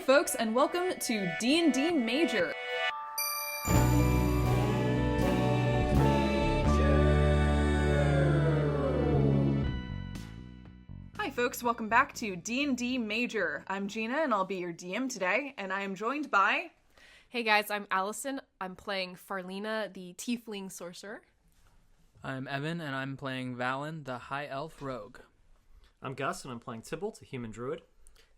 folks, and welcome to DNDMajor. Hi folks, welcome back to DNDMajor. I'm Gina, and I'll be your DM today, and I am joined by... Hey guys, I'm Allison. I'm playing Farlina, the Tiefling Sorcerer. I'm Evan, and I'm playing Valen, the High Elf Rogue. I'm Gus, and I'm playing Tybalt, a Human Druid.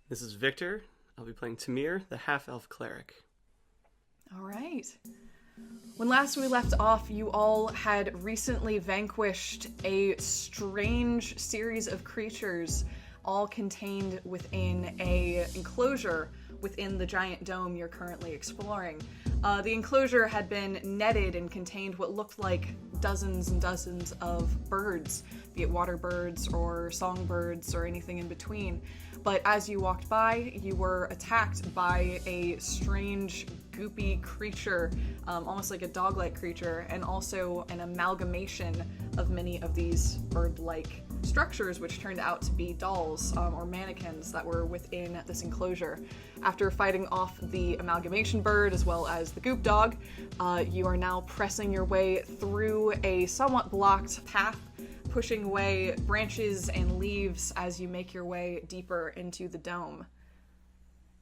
This is Victor. I'll be playing Tamhir, the Half-Elf Cleric. All right. When last we left off, you all had recently vanquished a strange series of creatures, all contained within a enclosure within the giant dome you're currently exploring. The enclosure had been netted and contained what looked like dozens and dozens of birds, be it water birds or songbirds or anything in between. But as you walked by, you were attacked by a strange, goopy creature, almost like a dog-like creature, and also an amalgamation of many of these bird-like structures, which turned out to be dolls or mannequins that were within this enclosure. After fighting off the amalgamation bird as well as the goop dog, you are now pressing your way through a somewhat blocked path, pushing away branches and leaves as you make your way deeper into the dome.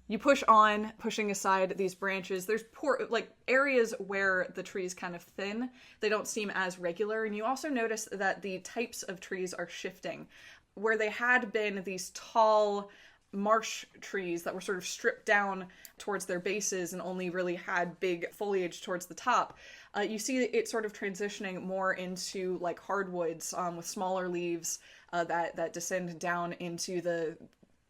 You push on, pushing aside these branches. There's areas where the trees kind of thin. They don't seem as regular, and you also notice that the types of trees are shifting. Where they had been these tall marsh trees that were sort of stripped down towards their bases and only really had big foliage towards the top, you see it sort of transitioning more into like hardwoods with smaller leaves that descend down into the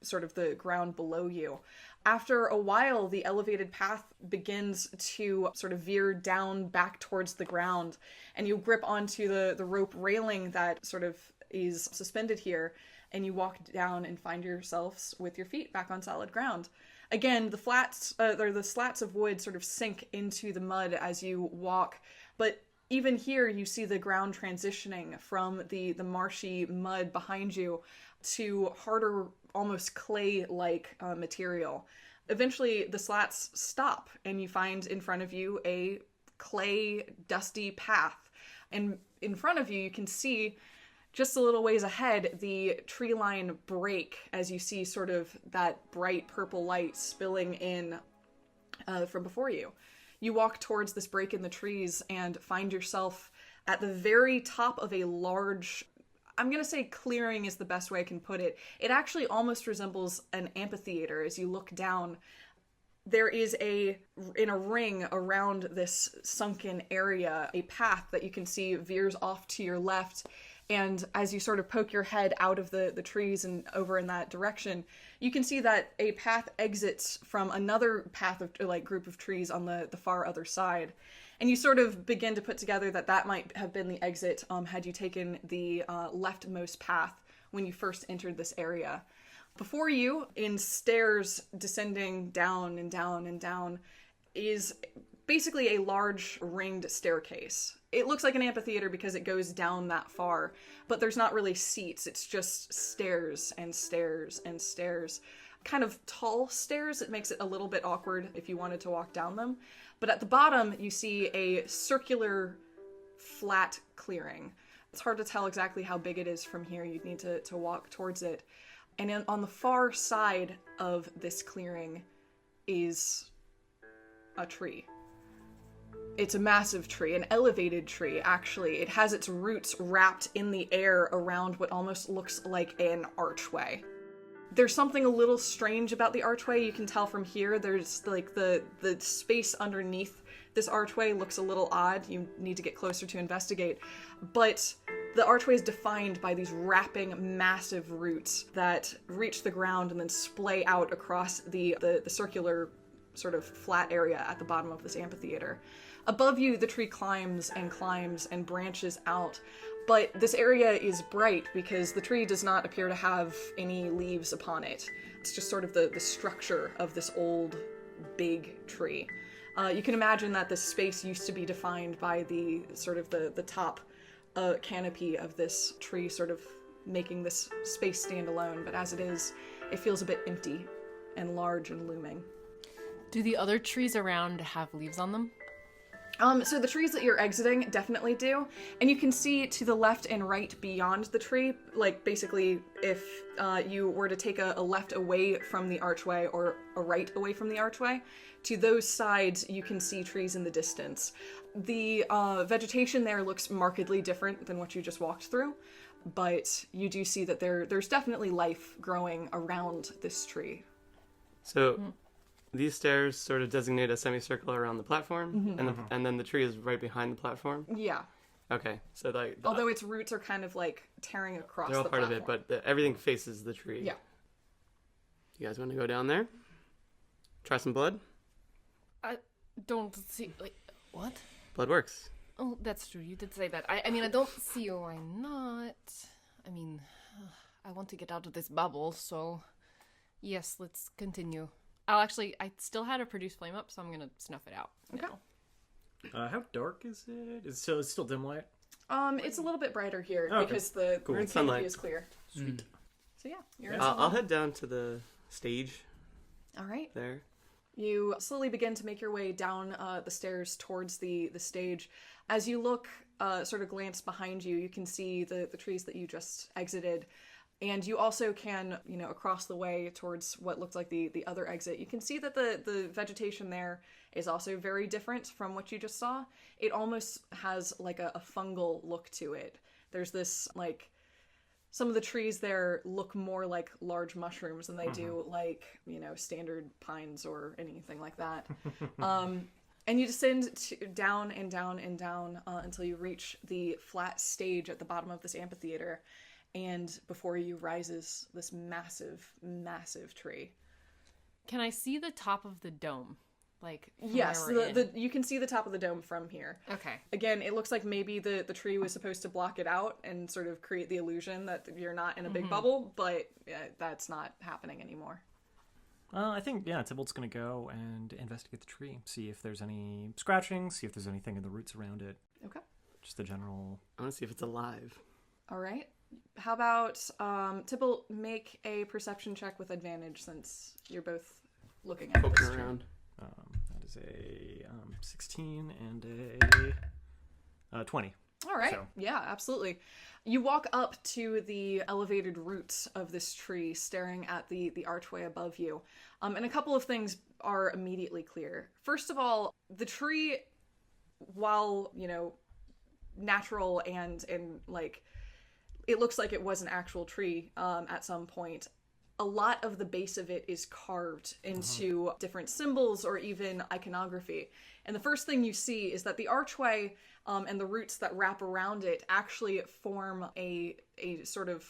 sort of the ground below you. After a while, the elevated path begins to sort of veer down back towards the ground, and you grip onto the rope railing that sort of is suspended here, and you walk down and find yourselves with your feet back on solid ground. Again, the slats of wood sort of sink into the mud as you walk, but even here you see the ground transitioning from the marshy mud behind you to harder, almost clay-like material. Eventually, the slats stop, and you find in front of you a clay, dusty path. And in front of you, you can see just a little ways ahead, the tree line break as you see sort of that bright purple light spilling in from before you. You walk towards this break in the trees and find yourself at the very top of a large, I'm going to say clearing is the best way I can put it. It actually almost resembles an amphitheater. As you look down, there is in a ring around this sunken area, a path that you can see veers off to your left. And as you sort of poke your head out of the trees and over in that direction, you can see that a path exits from another path of group of trees on the far other side. And you sort of begin to put together that might have been the exit had you taken the leftmost path when you first entered this area. Before you, in stairs descending down and down and down, is basically a large ringed staircase. It looks like an amphitheater because it goes down that far, but there's not really seats. It's just stairs and stairs and stairs. Kind of tall stairs. It makes it a little bit awkward if you wanted to walk down them. But at the bottom, you see a circular, flat clearing. It's hard to tell exactly how big it is from here. You'd need to walk towards it. And on the far side of this clearing is a tree. It's a massive tree, an elevated tree, actually. It has its roots wrapped in the air around what almost looks like an archway. There's something a little strange about the archway. You can tell from here. There's like the space underneath this archway looks a little odd. You need to get closer to investigate. But the archway is defined by these wrapping massive roots that reach the ground and then splay out across the circular sort of flat area at the bottom of this amphitheater. Above you, the tree climbs and climbs and branches out, but this area is bright because the tree does not appear to have any leaves upon it. It's just sort of the structure of this old, big tree. You can imagine that this space used to be defined by the sort of the top canopy of this tree sort of making this space stand alone, but as it is, it feels a bit empty and large and looming. Do the other trees around have leaves on them? So the trees that you're exiting definitely do, and you can see to the left and right beyond the tree, like basically if you were to take a left away from the archway or a right away from the archway, to those sides you can see trees in the distance. The vegetation there looks markedly different than what you just walked through, but you do see that there's definitely life growing around this tree. So these stairs sort of designate a semicircle around the platform, and then the tree is right behind the platform. Yeah. Okay, so like Although its roots are kind of like tearing across they're all the part platform. of it, but everything faces the tree. Yeah. You guys want to go down there? Try some blood? I don't see... Like, what? Blood works. Oh, that's true. You did say that. I mean, I don't see why not. I mean, I want to get out of this bubble, so... Yes, let's continue. I still had a produce flame up, so I'm gonna snuff it out. Okay. now. How dark is it? It's still dim light? It's a little bit brighter here Okay. because the We're in canopy sunlight. is clear. Sweet. So yeah, you're in I'll sunlight. head down to the stage All right. there. You slowly begin to make your way down the stairs towards the stage. As you look, sort of glance behind you, you can see the trees that you just exited. And you also can, across the way towards what looked like the other exit, you can see that the vegetation there is also very different from what you just saw. It almost has like a fungal look to it. There's this, like, some of the trees there look more like large mushrooms than they do like, standard pines or anything like that. And you descend down and down and down until you reach the flat stage at the bottom of this amphitheater. And before you rises this massive, massive tree. Can I see the top of the dome? Like, from Yes, where we're in? you can see the top of the dome from here. Okay. Again, it looks like maybe the tree was supposed to block it out and sort of create the illusion that you're not in a big bubble, but that's not happening anymore. I think, Tybalt's going to go and investigate the tree, see if there's any scratching, see if there's anything in the roots around it. Okay. Just the general... I want to see if it's alive. All right. How about Tybalt make a perception check with advantage since you're both looking at Poking this tree. around. That is a 16 and a 20. All right. So- Yeah, absolutely. You walk up to the elevated roots of this tree, staring at the archway above you. And a couple of things are immediately clear. First of all, the tree, while, natural and like, it looks like it was an actual tree at some point. A lot of the base of it is carved into different symbols or even iconography. And the first thing you see is that the archway and the roots that wrap around it actually form a sort of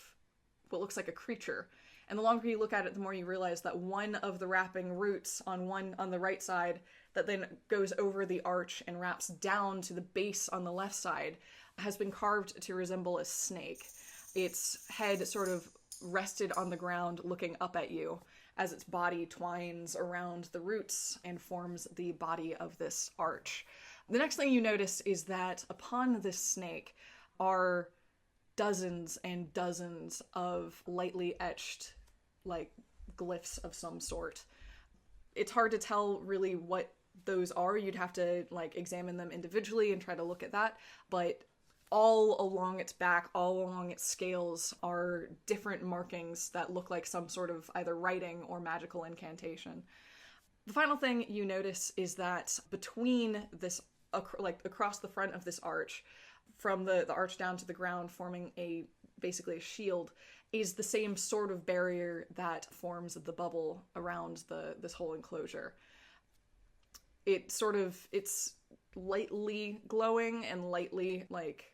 what looks like a creature. And the longer you look at it, the more you realize that one of the wrapping roots on the right side that then goes over the arch and wraps down to the base on the left side has been carved to resemble a snake. Its head sort of rested on the ground looking up at you as its body twines around the roots and forms the body of this arch. The next thing you notice is that upon this snake are dozens and dozens of lightly etched, like, glyphs of some sort. It's hard to tell really what those are. You'd have to, like, examine them individually and try to look at that, but all along its back, all along its scales are different markings that look like some sort of either writing or magical incantation. The final thing you notice is that between this, across the front of this arch, from the arch down to the ground, forming basically a shield, is the same sort of barrier that forms the bubble around this whole enclosure. It's lightly glowing and lightly, like,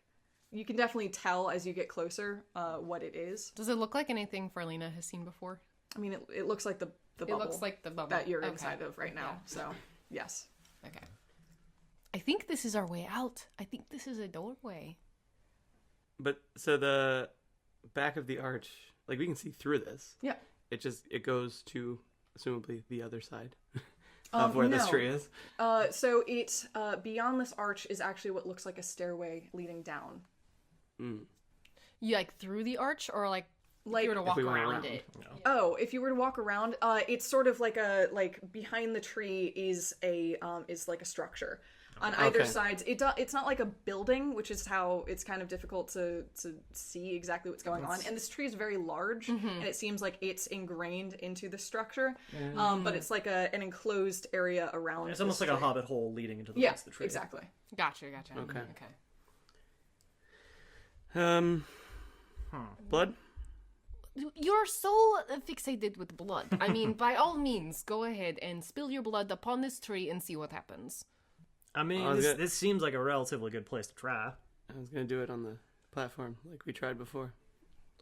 you can definitely tell as you get closer what it is. Does it look like anything Farlina has seen before? I mean, it looks like the bubble. It looks like the bubble that you're Okay. inside of right now. Yeah. So, yes. Okay. I think this is our way out. I think this is a doorway. But so the back of the arch, like, we can see through this. Yeah. It goes to assumably the other side of where this no. tree is. So it beyond this arch is actually what looks like a stairway leading down. You like through the arch or like Like, If you were to walk we went around around. it. oh, if you were to walk around, it's sort of like behind the tree is like a structure. On either Okay. sides, it's not like a building, which is how it's kind of difficult to see exactly what's going on. And this tree is very large, and it seems like it's ingrained into the structure. But it's like an enclosed area around. It's almost this like a tree. hobbit hole leading into the Yeah, rest of the tree. exactly. Gotcha. Okay. Okay. Blood? You're so fixated with blood. I mean, by all means, go ahead and spill your blood upon this tree and see what happens. I mean, Oh, good. this seems like a relatively good place to try. I was gonna do it on the platform like we tried before.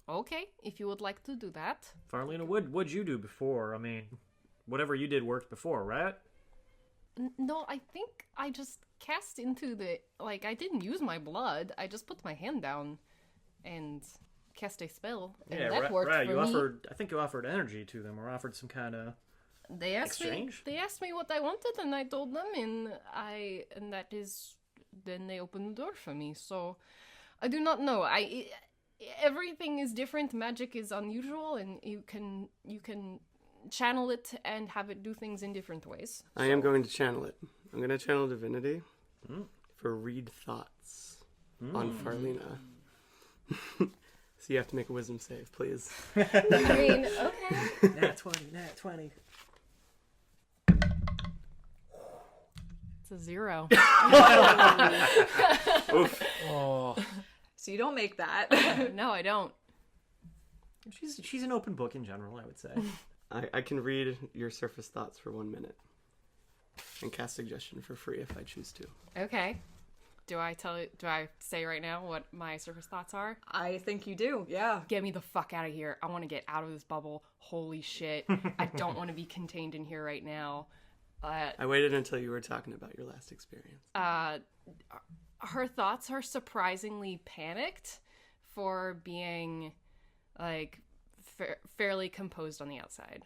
Okay, if you would like to do that. Farlina, what'd you do before? I mean, whatever you did worked before, right? No, I think I just cast into the... Like, I didn't use my blood. I just put my hand down and cast a spell. And that worked right. for You me. offered, I think you offered energy to them, or offered some kind of... They asked exchange? me. They asked me what I wanted, and I told them, and that is. Then they opened the door for me. So, I do not know. Everything is different. Magic is unusual, and you can channel it and have it do things in different ways. I am going to channel it. I'm going to channel Divinity for read thoughts on Farlina. So you have to make a wisdom save, please. I mean, okay. Nat 20. It's a 0. Oh, So you don't make that. No, I don't. She's an open book in general, I would say. I can read your surface thoughts for 1 minute and cast suggestion for free if I choose to. Okay. Do I say right now what my surface thoughts are? I think you do. Yeah. Get me the fuck out of here. I want to get out of this bubble. Holy shit. I don't want to be contained in here right now. I waited until you were talking about your last experience. Her thoughts are surprisingly panicked for being, like, fairly composed on the outside.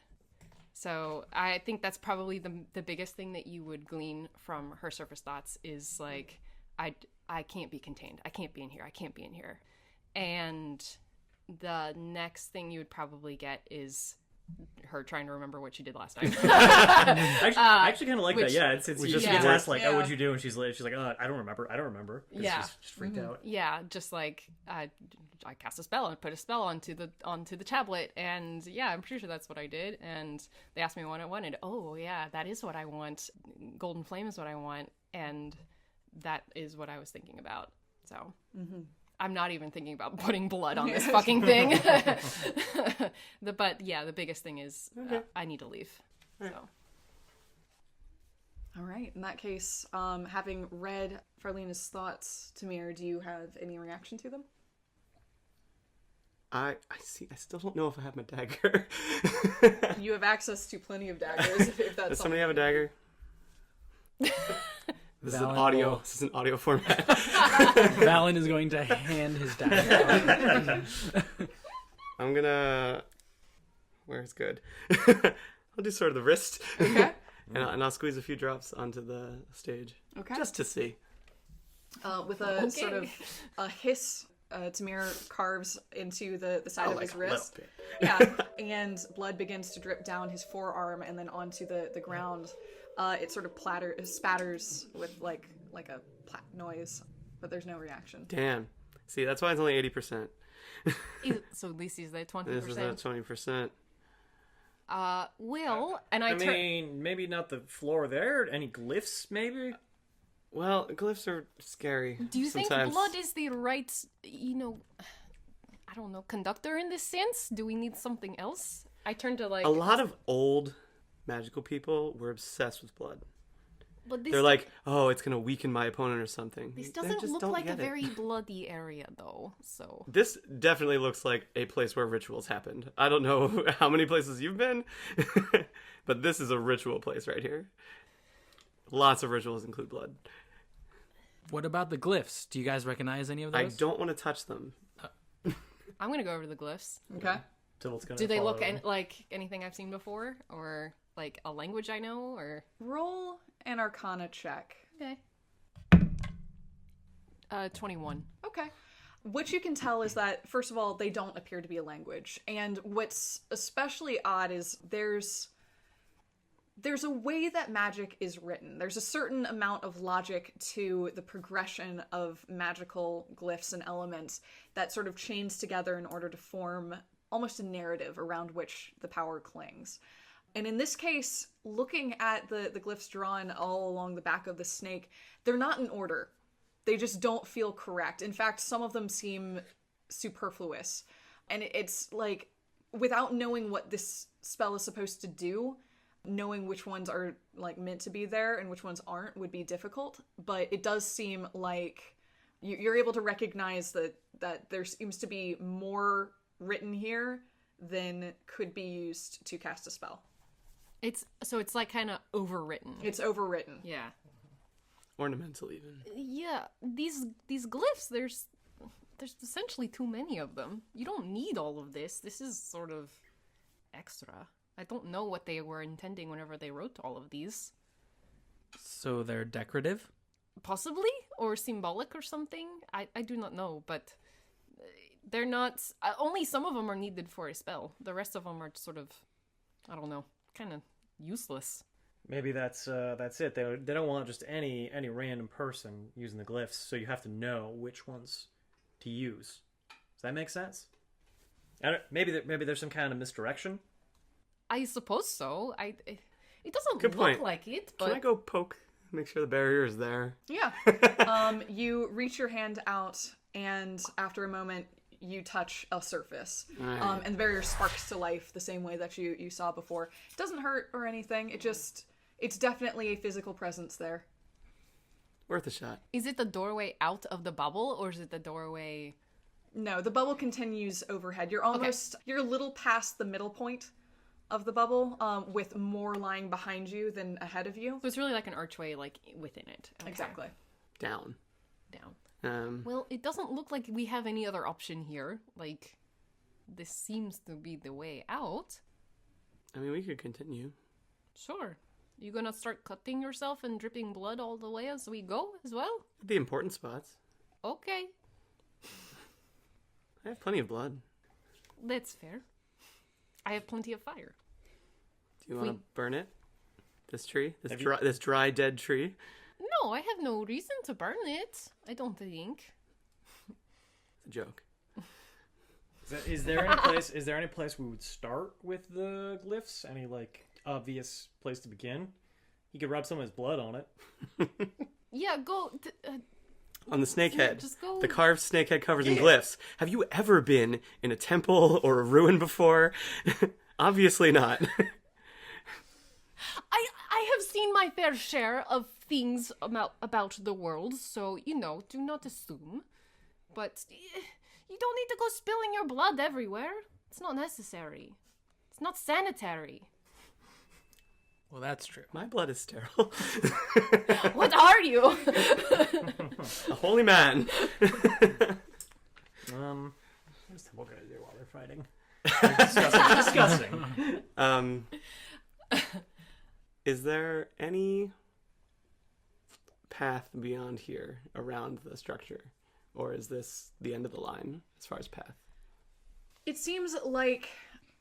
So I think that's probably the biggest thing that you would glean from her surface thoughts is, like, I can't be contained. I can't be in here. I can't be in here. And the next thing you would probably get is her trying to remember what she did last time. I actually kind of like that. Yeah, it's we she just gets work- asked like, yeah. "Oh, what'd you do?" And she's like, "I don't remember. 'Cause Yeah. she's just freaked out. Yeah, just like I cast a spell and put a spell onto the tablet, and yeah, I'm pretty sure that's what I did. And they asked me what I wanted. Oh yeah, that is what I want. Golden flame is what I want, and that is what I was thinking about. So I'm not even thinking about putting blood on this fucking thing. But yeah, the biggest thing is I need to leave. So. All right. In that case, having read Farlina's thoughts, Tamhir, do you have any reaction to them? I see. I still don't know if I have my dagger. You have access to plenty of daggers. If that's Does somebody have a dagger? This is an Valen audio. will- This is an audio format. Valen is going to hand his dagger. I'm gonna. Where's good? I'll do sort of the wrist, Okay. and I'll squeeze a few drops onto the stage Okay. just to see. With a sort of a hiss, Tamhir carves into the side of his wrist. Yeah, and blood begins to drip down his forearm and then onto the ground. It sort of spatters with like a plat noise, but there's no reaction. Damn. See, that's why it's only 80%. So at least he's there 20%. This is at 20%. Will, and I mean, maybe not the floor there. Any glyphs, maybe? Well, glyphs are scary. Do you think sometimes. blood is the right, I don't know, conductor in this sense? Do we need something else? I turn to like A lot of old magical people were obsessed with blood. but this They're like, oh, it's gonna weaken my opponent or something. this They doesn't just look don't like a get it. very bloody area though. So This definitely looks like a place where rituals happened. I don't know how many places you've been, but this is a ritual place right here. Lots of rituals include blood. What about the glyphs? Do you guys recognize any of I those? don't want to touch them. I'm gonna go over to the glyphs. Okay. Tybalt's gonna Do they look follow. like anything I've seen before, or like a language I know, or Roll an Arcana check. okay? 21. Okay. What you can tell is that, first of all, they don't appear to be a language. And what's especially odd is there's a way that magic is written. There's a certain amount of logic to the progression of magical glyphs and elements that sort of chains together in order to form almost a narrative around which the power clings. And in this case, looking at the glyphs drawn all along the back of the snake, they're not in order. They just don't feel correct. In fact, some of them seem superfluous. And it's like, without knowing what this spell is supposed to do, knowing which ones are like meant to be there and which ones aren't would be difficult. But it does seem like you're able to recognize that there seems to be more written here than could be used to cast a spell. It's like kind of overwritten. It's overwritten. Yeah. Ornamental, even. Yeah, these glyphs, there's essentially too many of them. You don't need all of this. This is sort of extra. I don't know what they were intending whenever they wrote all of these. So they're decorative? Possibly? Or symbolic or something? I do not know, but they're not... only some of them are needed for a spell. The rest of them are sort of, I don't know, kind of useless. Maybe that's it. They don't want just any random person using the glyphs, so you have to know which ones to use. Does that make sense? Maybe there's some kind of misdirection. I suppose so. It doesn't Good look point. like it, but Can I go poke? Make sure the barrier is there. Yeah. You reach your hand out, and after a moment, you touch a surface. Right. And the barrier sparks to life the same way that you saw before. It doesn't hurt or anything. It's definitely a physical presence there. Worth a shot. is it the doorway out of the bubble, or is it the doorway... No, the bubble continues overhead. You're you're a little past the middle point of the bubble, with more lying behind you than ahead of you. So it's really like an archway, like, within it. Okay. Exactly. Down. Well, it doesn't look like we have any other option here. Like, this seems to be the way out. I mean, we could continue. Sure. You gonna start cutting yourself and dripping blood all the way as we go as well? The important spots. Okay. I have plenty of blood. That's fair. I have plenty of fire. Do you want to burn it? This tree? Have This dry, dead tree? No, I have no reason to burn it. I don't think. It's a joke. Is there any place we would start with the glyphs? Any like obvious place to begin? You could rub some of his blood on it. Yeah, go... On the snake head. just go- The carved snake head covered in glyphs. Have you ever been in a temple or a ruin before? Obviously not. I have seen my fair share of things about the world, so, do not assume. But you don't need to go spilling your blood everywhere. It's not necessary. It's not sanitary. Well, that's true. My blood is sterile. What are you? A holy man. What's Tybalt gonna do while they're fighting? Disgusting. Is there any path beyond here around the structure? Or is this the end of the line as far as path? It seems like,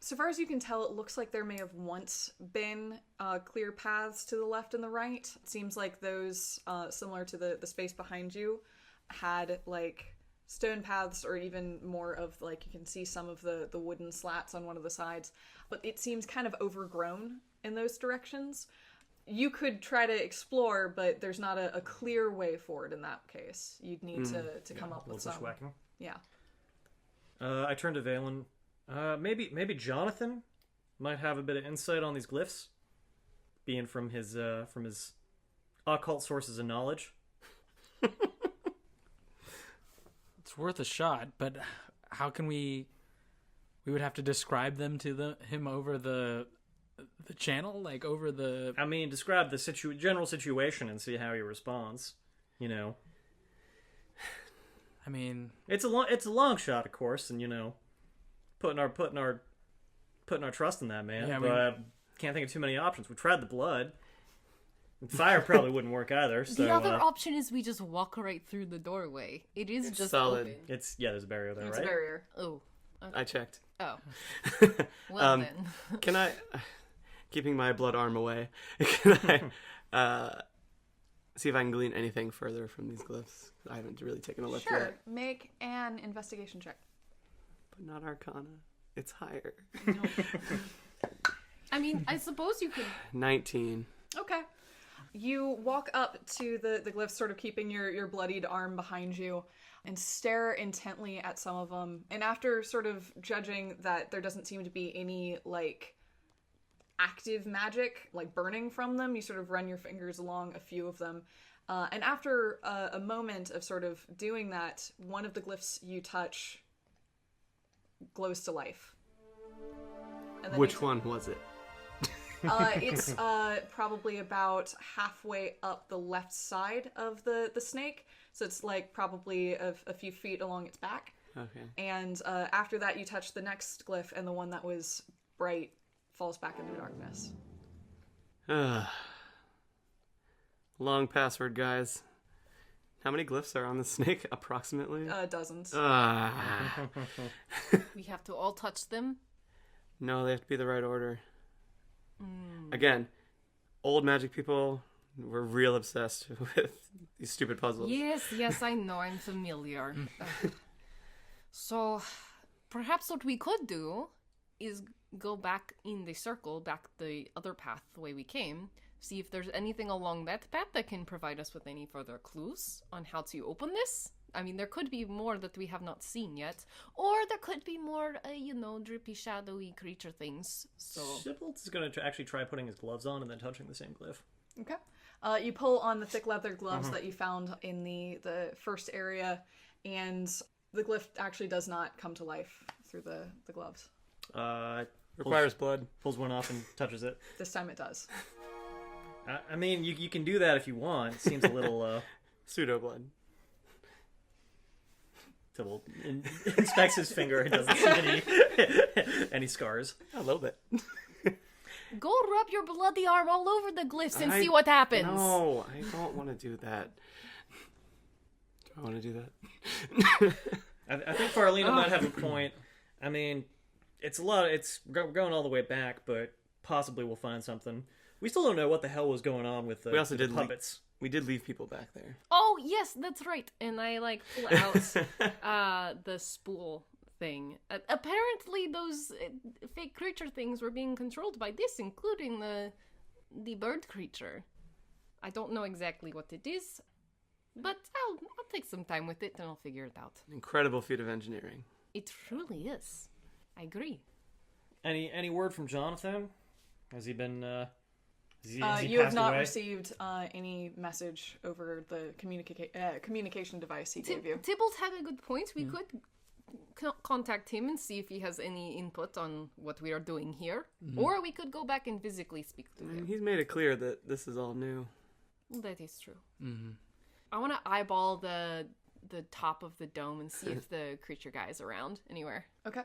so far as you can tell, it looks like there may have once been clear paths to the left and the right. It seems like those, similar to the space behind you, had like stone paths, or even more of like, you can see some of the wooden slats on one of the sides. But it seems kind of overgrown in those directions. You could try to explore, but there's not a clear way forward in that case. You'd need to come up with some. Bushwhacking. Yeah. I turned to Valen. Maybe Jonathan might have a bit of insight on these glyphs, being from his occult sources of knowledge. It's worth a shot, but how can we would have to describe them to him over the channel, like over the... I mean, describe the general situation and see how he responds. I mean, it's a long shot, of course, and putting our trust in that man. Yeah, but can't think of too many options. We tried the blood. Fire probably wouldn't work either. So, The other option is we just walk right through the doorway. It is just solid. open. there's a barrier there, It's right? a barrier. Oh. I checked. Oh. Well then. Can I, keeping my blood arm away, can I see if I can glean anything further from these glyphs? I haven't really taken a look Sure. yet. Make an investigation check. But not Arcana. It's higher. I mean, I suppose you could. 19. Okay. You walk up to the glyphs, sort of keeping your bloodied arm behind you, and stare intently at some of them. And after sort of judging that there doesn't seem to be any, like, active magic, like, burning from them, you sort of run your fingers along a few of them. And after a moment of sort of doing that, one of the glyphs you touch glows to life. And then Which one was it? It's probably about halfway up the left side of the snake. So it's like probably a few feet along its back. Okay. And after that, you touch the next glyph, and the one that was bright falls back into darkness. Long password, guys. How many glyphs are on the snake, approximately? Dozens. We have to all touch them. No, they have to be the right order. Again, old magic people were real obsessed with these stupid puzzles. Yes, I know. I'm familiar. So, perhaps what we could do is go back in the circle, back the other path the way we came, see if there's anything along that path that can provide us with any further clues on how to open this. I mean, there could be more that we have not seen yet, or there could be more, drippy, shadowy creature things. So Tybalt is going to actually try putting his gloves on and then touching the same glyph. Okay. You pull on the thick leather gloves that you found in the first area, and the glyph actually does not come to life through the gloves. Requires blood. Pulls one off and touches it. This time it does. I mean, you can do that if you want. It seems a little... Pseudo blood. Tybalt inspects his finger and doesn't see any scars. A little bit. go rub your bloody arm all over the glyphs and I- see what happens. No, I don't want to do that. Do I want to do that? I think Farlina might have a point. I mean, it's going all the way back, but possibly we'll find something. We still don't know what the hell was going on with the, We also the did puppets. We did leave people back there. Oh, yes, that's right. And I, pull out the spool thing. Apparently those fake creature things were being controlled by this, including the bird creature. I don't know exactly what it is, but I'll take some time with it and I'll figure it out. Incredible feat of engineering. It truly is. I agree. Any word from Jonathan? Has he been... has he You have passed not away? received any message over the communication device he gave you. Tybalt had a good point. We could contact him and see if he has any input on what we are doing here. Or we could go back and physically speak to him. He's made it clear that this is all new. That is true. I want to eyeball the top of the dome and see if the creature guy is around anywhere. Okay.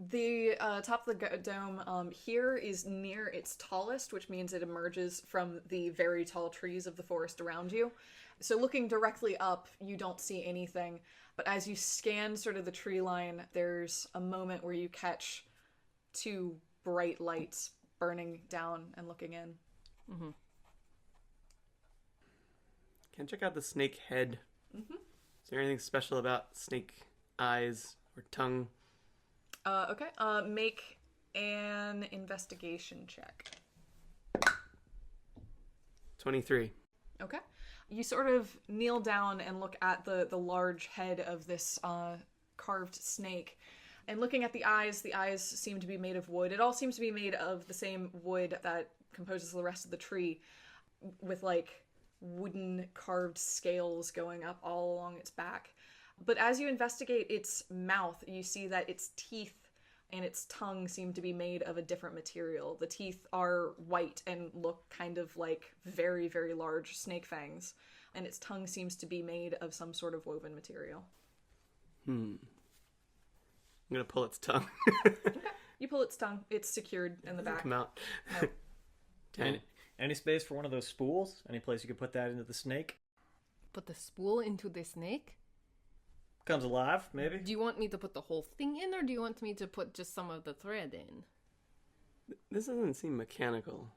The top of the dome here is near its tallest, which means it emerges from the very tall trees of the forest around you. So looking directly up, you don't see anything. But as you scan sort of the tree line, there's a moment where you catch two bright lights burning down and looking in. Can I check out the snake head? Is there anything special about snake eyes or tongue? Okay. Make an investigation check. 23. Okay. You sort of kneel down and look at the large head of this carved snake. And looking at the eyes seem to be made of wood. It all seems to be made of the same wood that composes the rest of the tree, with wooden carved scales going up all along its back. But as you investigate its mouth, you see that its teeth and its tongue seem to be made of a different material. The teeth are white and look kind of like very, very large snake fangs. And its tongue seems to be made of some sort of woven material. I'm gonna pull its tongue. You pull its tongue. It's secured in the back. Come out. No. Damn. Any space for one of those spools? Any place you could put that into the snake? Put the spool into the snake? Comes alive, maybe? Do you want me to put the whole thing in, or do you want me to put just some of the thread in? This doesn't seem mechanical.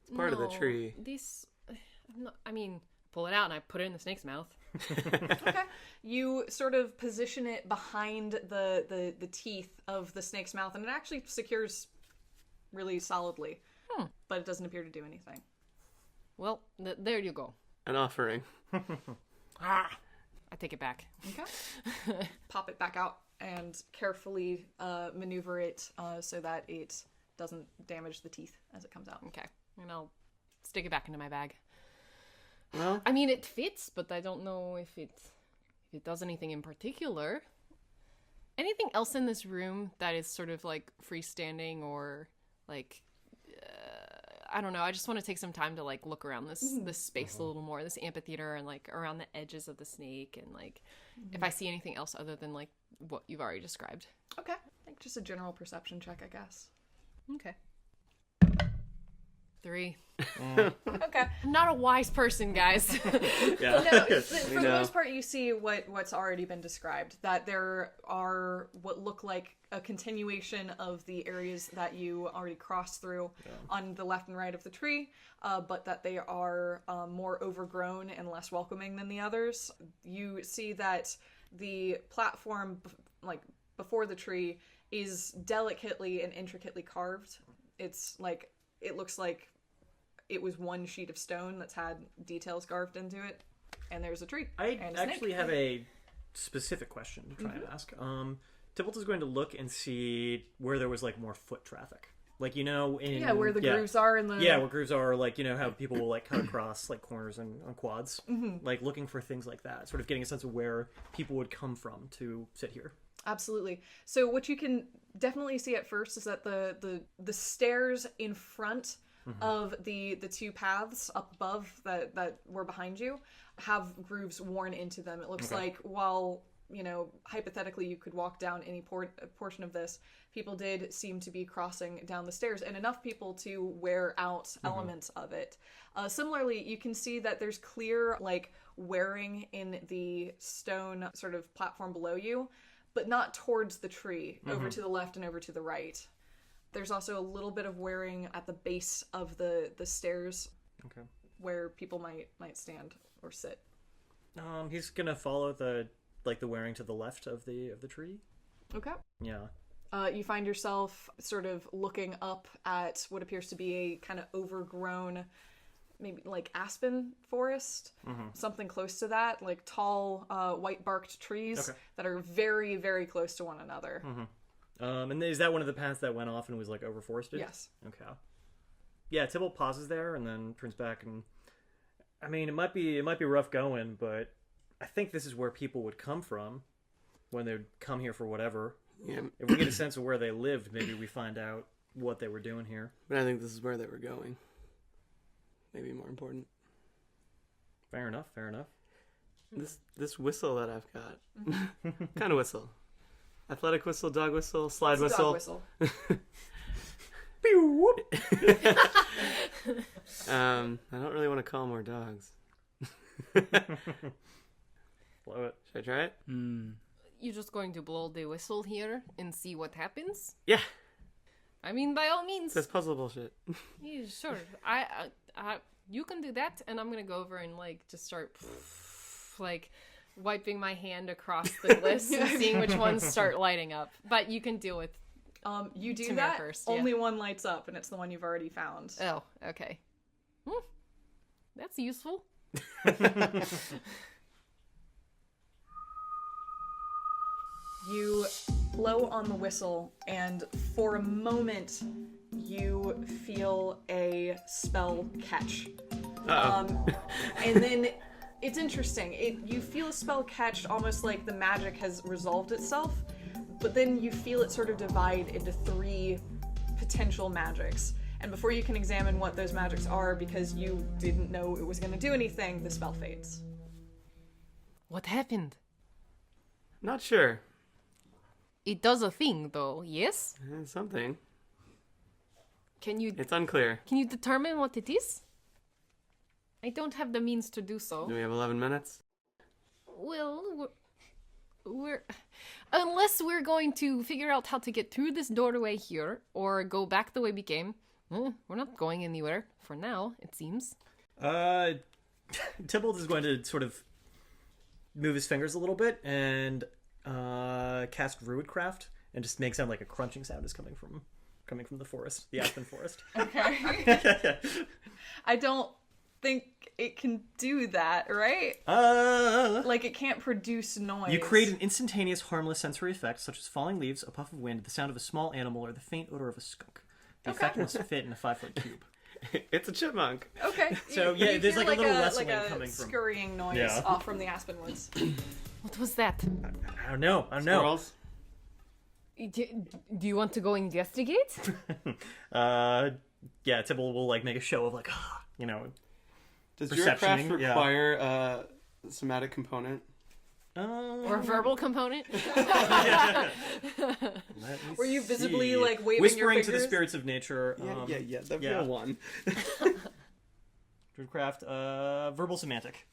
It's part of the No, tree. This, I mean, pull it out and I put it in the snake's mouth. Okay. You sort of position it behind the teeth of the snake's mouth, and it actually secures really solidly. But it doesn't appear to do anything. Well, there you go. An offering. I take it back. Okay. Pop it back out and carefully maneuver it so that it doesn't damage the teeth as it comes out. Okay. And I'll stick it back into my bag. Well, I mean, it fits, but I don't know if it does anything in particular. Anything else in this room that is sort of like freestanding or like I don't know. I just want to take some time to like look around this space a little more, this amphitheater, and like around the edges of the snake, and like if I see anything else other than like what you've already described. Okay. I think just a general perception check, I guess. Okay. 3. Okay. I'm not a wise person, guys. yeah. No, for the know. most part, you see what's already been described. That there are what look like a continuation of the areas that you already crossed through on the left and right of the tree, but that they are more overgrown and less welcoming than the others. You see that the platform, like before the tree, is delicately and intricately carved. It's like it looks like it was one sheet of stone that's had details carved into it, and there's a tree. I and a actually snake. have a specific question to try and ask. Tybalt is going to look and see where there was like more foot traffic, like in where the grooves are in the where grooves are, like how people will like cut across like corners and on quads, like looking for things like that, sort of getting a sense of where people would come from to sit here. Absolutely. So what you can definitely see at first is that the stairs in front of the two paths up above that were behind you have grooves worn into them. It looks like while hypothetically you could walk down any portion of this, people did seem to be crossing down the stairs, and enough people to wear out elements of it. Similarly, you can see that there's clear like wearing in the stone sort of platform below you, but not towards the tree, over to the left and over to the right. There's also a little bit of wearing at the base of the stairs, where people might stand or sit. He's gonna follow the wearing to the left of the tree. Okay. Yeah. You find yourself sort of looking up at what appears to be a kind of overgrown, maybe like aspen forest, something close to that, like tall white-barked trees that are very, very close to one another. And is that one of the paths that went off and was like overforested? Yes. Okay. Yeah, Tybalt pauses there and then turns back, and I mean, it might be rough going, but I think this is where people would come from when they'd come here for whatever. Yeah. If we get a sense of where they lived, maybe we find out what they were doing here. But I think this is where they were going. Maybe more important. Fair enough. This whistle that I've got. Kind of whistle. Athletic whistle, dog whistle, slide It's a whistle. dog whistle. Pew, whoop. I don't really want to call more dogs. Blow it. Should I try it? You're just going to blow the whistle here and see what happens? Yeah. I mean, by all means. This puzzle bullshit. Yeah, sure. You can do that, and I'm gonna go over and like just start like wiping my hand across the glyphs and seeing which ones start lighting up. But you can deal with. You do Tamhir that. first, yeah. Only one lights up, and it's the one you've already found. Oh, okay. That's useful. You blow on the whistle, and for a moment, you feel a spell catch. And then it's interesting. You feel a spell catch almost like the magic has resolved itself, but then you feel it sort of divide into 3 potential magics. And before you can examine what those magics are, because you didn't know it was going to do anything, the spell fades. What happened? Not sure. It does a thing, though. Yes. Something. Can you It's unclear. determine what it is? I don't have the means to do so. Do we have 11 minutes? Well, we're unless we're going to figure out how to get through this doorway here or go back the way we came. We're not going anywhere for now, it seems. Tybalt is going to sort of move his fingers a little bit and cast Druidcraft, and just make sound like a crunching sound is coming from the forest, the aspen forest. Okay. I don't think it can do that, right? Like, it can't produce noise. You create an instantaneous, harmless sensory effect, such as falling leaves, a puff of wind, the sound of a small animal, or the faint odor of a skunk. The effect must fit in a 5-foot cube. It's a chipmunk. Okay. So, you there's hear like a little rustling like a coming from... scurrying noise off from the aspen woods. What was that? I don't know. Squirrels? Do you want to go investigate? Yeah, Tybalt will like make a show of like, Does your craft perceptioning, yeah. require a somatic component? Or a verbal component? Were you visibly like waving whispering your fingers? to the spirits of nature? Yeah. That'd be yeah. a 1. Druidcraft, verbal semantic.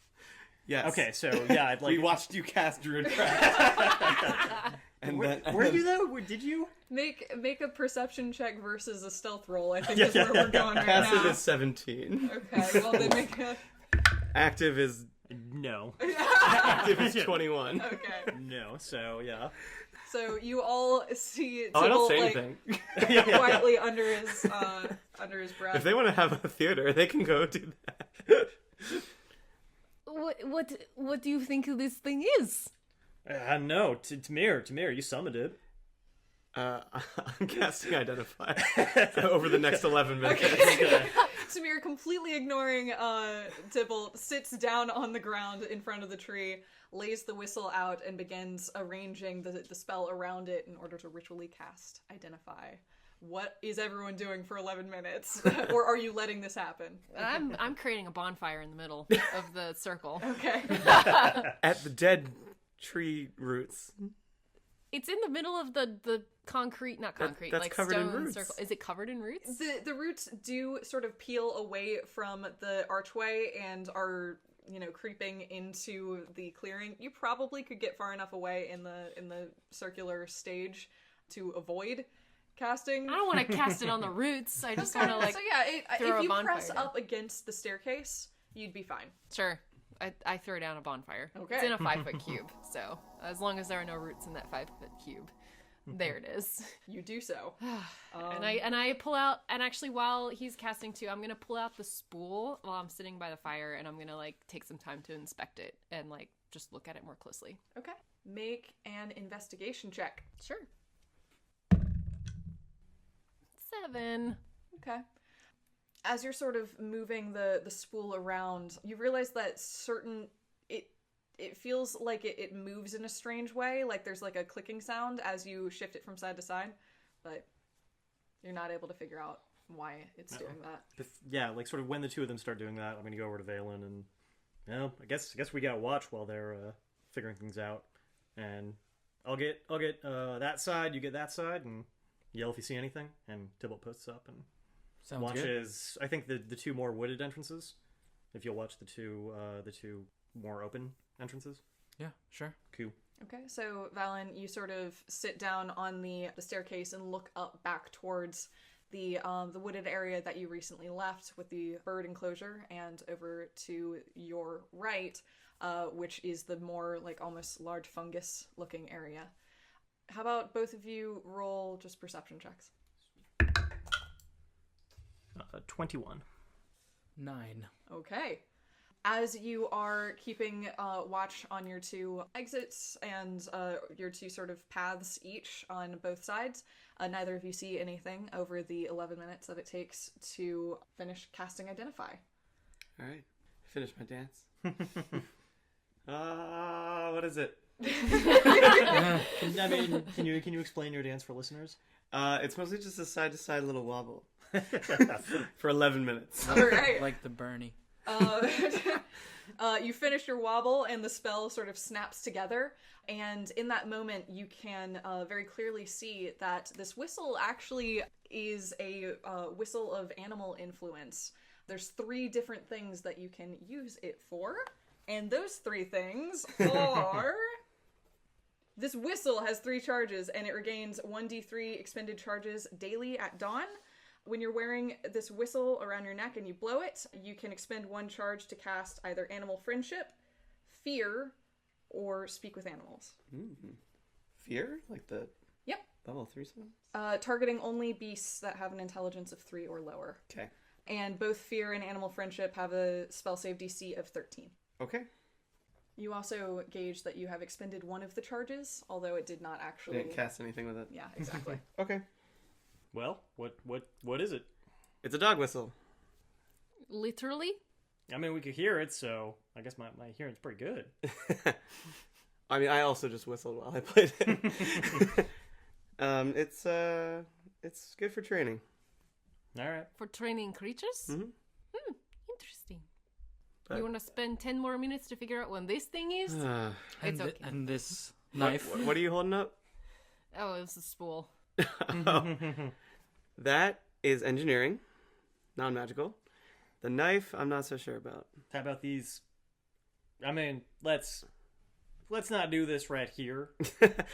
Yes. Okay, so yeah, I'd like. We watched you cast Druidcraft. And Were you though? Did you? Make a perception check versus a stealth roll. I think is where we're going right now. Passive is 17. Okay, well then make a... Active is No. active is 21. Okay. No. So yeah. So you all see Oh, I don't Tybalt, say like, anything. quietly under his breath. If they want to have a theater, they can go do that. What do you think this thing is? No. Tamhir, you summoned it. I'm casting Identify over the next 11 minutes. Okay. Tamhir, completely ignoring Tybalt, sits down on the ground in front of the tree, lays the whistle out, and begins arranging the spell around it in order to ritually cast Identify. What is everyone doing for 11 minutes? Or are you letting this happen? I'm creating a bonfire in the middle of the circle. Okay. At the dead tree roots. It's in the middle of the concrete, not concrete, that's like covered in stone roots. circle. Is it covered in roots? The roots do sort of peel away from the archway and are, creeping into the clearing. You probably could get far enough away in the circular stage to avoid casting. I don't want to cast it on the roots. I just want to So yeah, throw if a you bonfire press down. up against the staircase, you'd be fine. Sure. I throw down a bonfire. Okay. It's in a 5-foot cube, so as long as there are no roots in that 5-foot cube, there it is. You do so. And I pull out, and actually while he's casting too, I'm gonna pull out the spool while I'm sitting by the fire, and I'm gonna take some time to inspect it and just look at it more closely. Okay. Make an investigation check. Sure. 7. Okay. As you're sort of moving the spool around, you realize that it feels like it moves in a strange way, like there's like a clicking sound as you shift it from side to side, but you're not able to figure out why it's doing that. Like sort of when the two of them start doing that, I'm gonna go over to Valen and, I guess we gotta watch while they're figuring things out, and I'll get that side, you get that side, and yell if you see anything, and Tybalt posts up and Sounds watches. Good. I think the two more wooded entrances. If you'll watch the two more open entrances. Yeah, sure. Cool. Okay, so Valen, you sort of sit down on the staircase and look up back towards the wooded area that you recently left with the bird enclosure, and over to your right, which is the more almost large fungus looking area. How about both of you roll just perception checks? 21. 9. Okay. As you are keeping watch on your two exits and your two sort of paths each on both sides, neither of you see anything over the 11 minutes that it takes to finish casting Identify. All right. Finish my dance. What is it? Can you explain your dance for listeners? It's mostly just a side-to-side little wobble. For 11 minutes. All right. Like the Bernie. You finish your wobble and the spell sort of snaps together, and in that moment you can very clearly see that this whistle actually is a whistle of animal influence. There's 3 different things that you can use it for, and those 3 things are... This whistle has 3 charges, and it regains 1d3 expended charges daily at dawn. When you're wearing this whistle around your neck and you blow it, you can expend 1 charge to cast either Animal Friendship, Fear, or Speak with Animals. Fear? Like the Yep. level 3 spells? Targeting only beasts that have an intelligence of 3 or lower. Okay. And both Fear and Animal Friendship have a spell save DC of 13. Okay. You also gauge that you have expended 1 of the charges, although it did not actually... Didn't cast anything with it. Yeah, exactly. Okay. Well, what is it? It's a dog whistle. Literally? I mean, we could hear it, so I guess my hearing's pretty good. I mean, I also just whistled while I played it. It's good for training. All right. For training creatures? Mhm. Interesting. But- You want to spend 10 more minutes to figure out what this thing is? It's okay. And this knife. What are you holding up? Oh, it's a spool. That is engineering, non-magical. The knife, I'm not so sure about. How about these? I mean, let's not do this right here.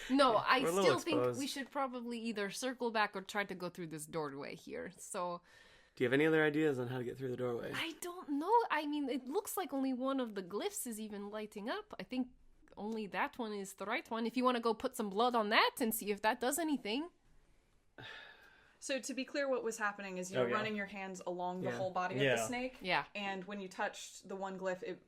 No, I We're a little still think exposed. we should probably either circle back or try to go through this doorway here. So, Do you have any other ideas on how to get through the doorway? I don't know. I mean, it looks like only one of the glyphs is even lighting up. I think only that one is the right one. If you want to go put some blood on that and see if that does anything. So to be clear, what was happening is you were yeah. running your hands along the Yeah. whole body of Yeah. the snake, Yeah. and when you touched the one glyph, it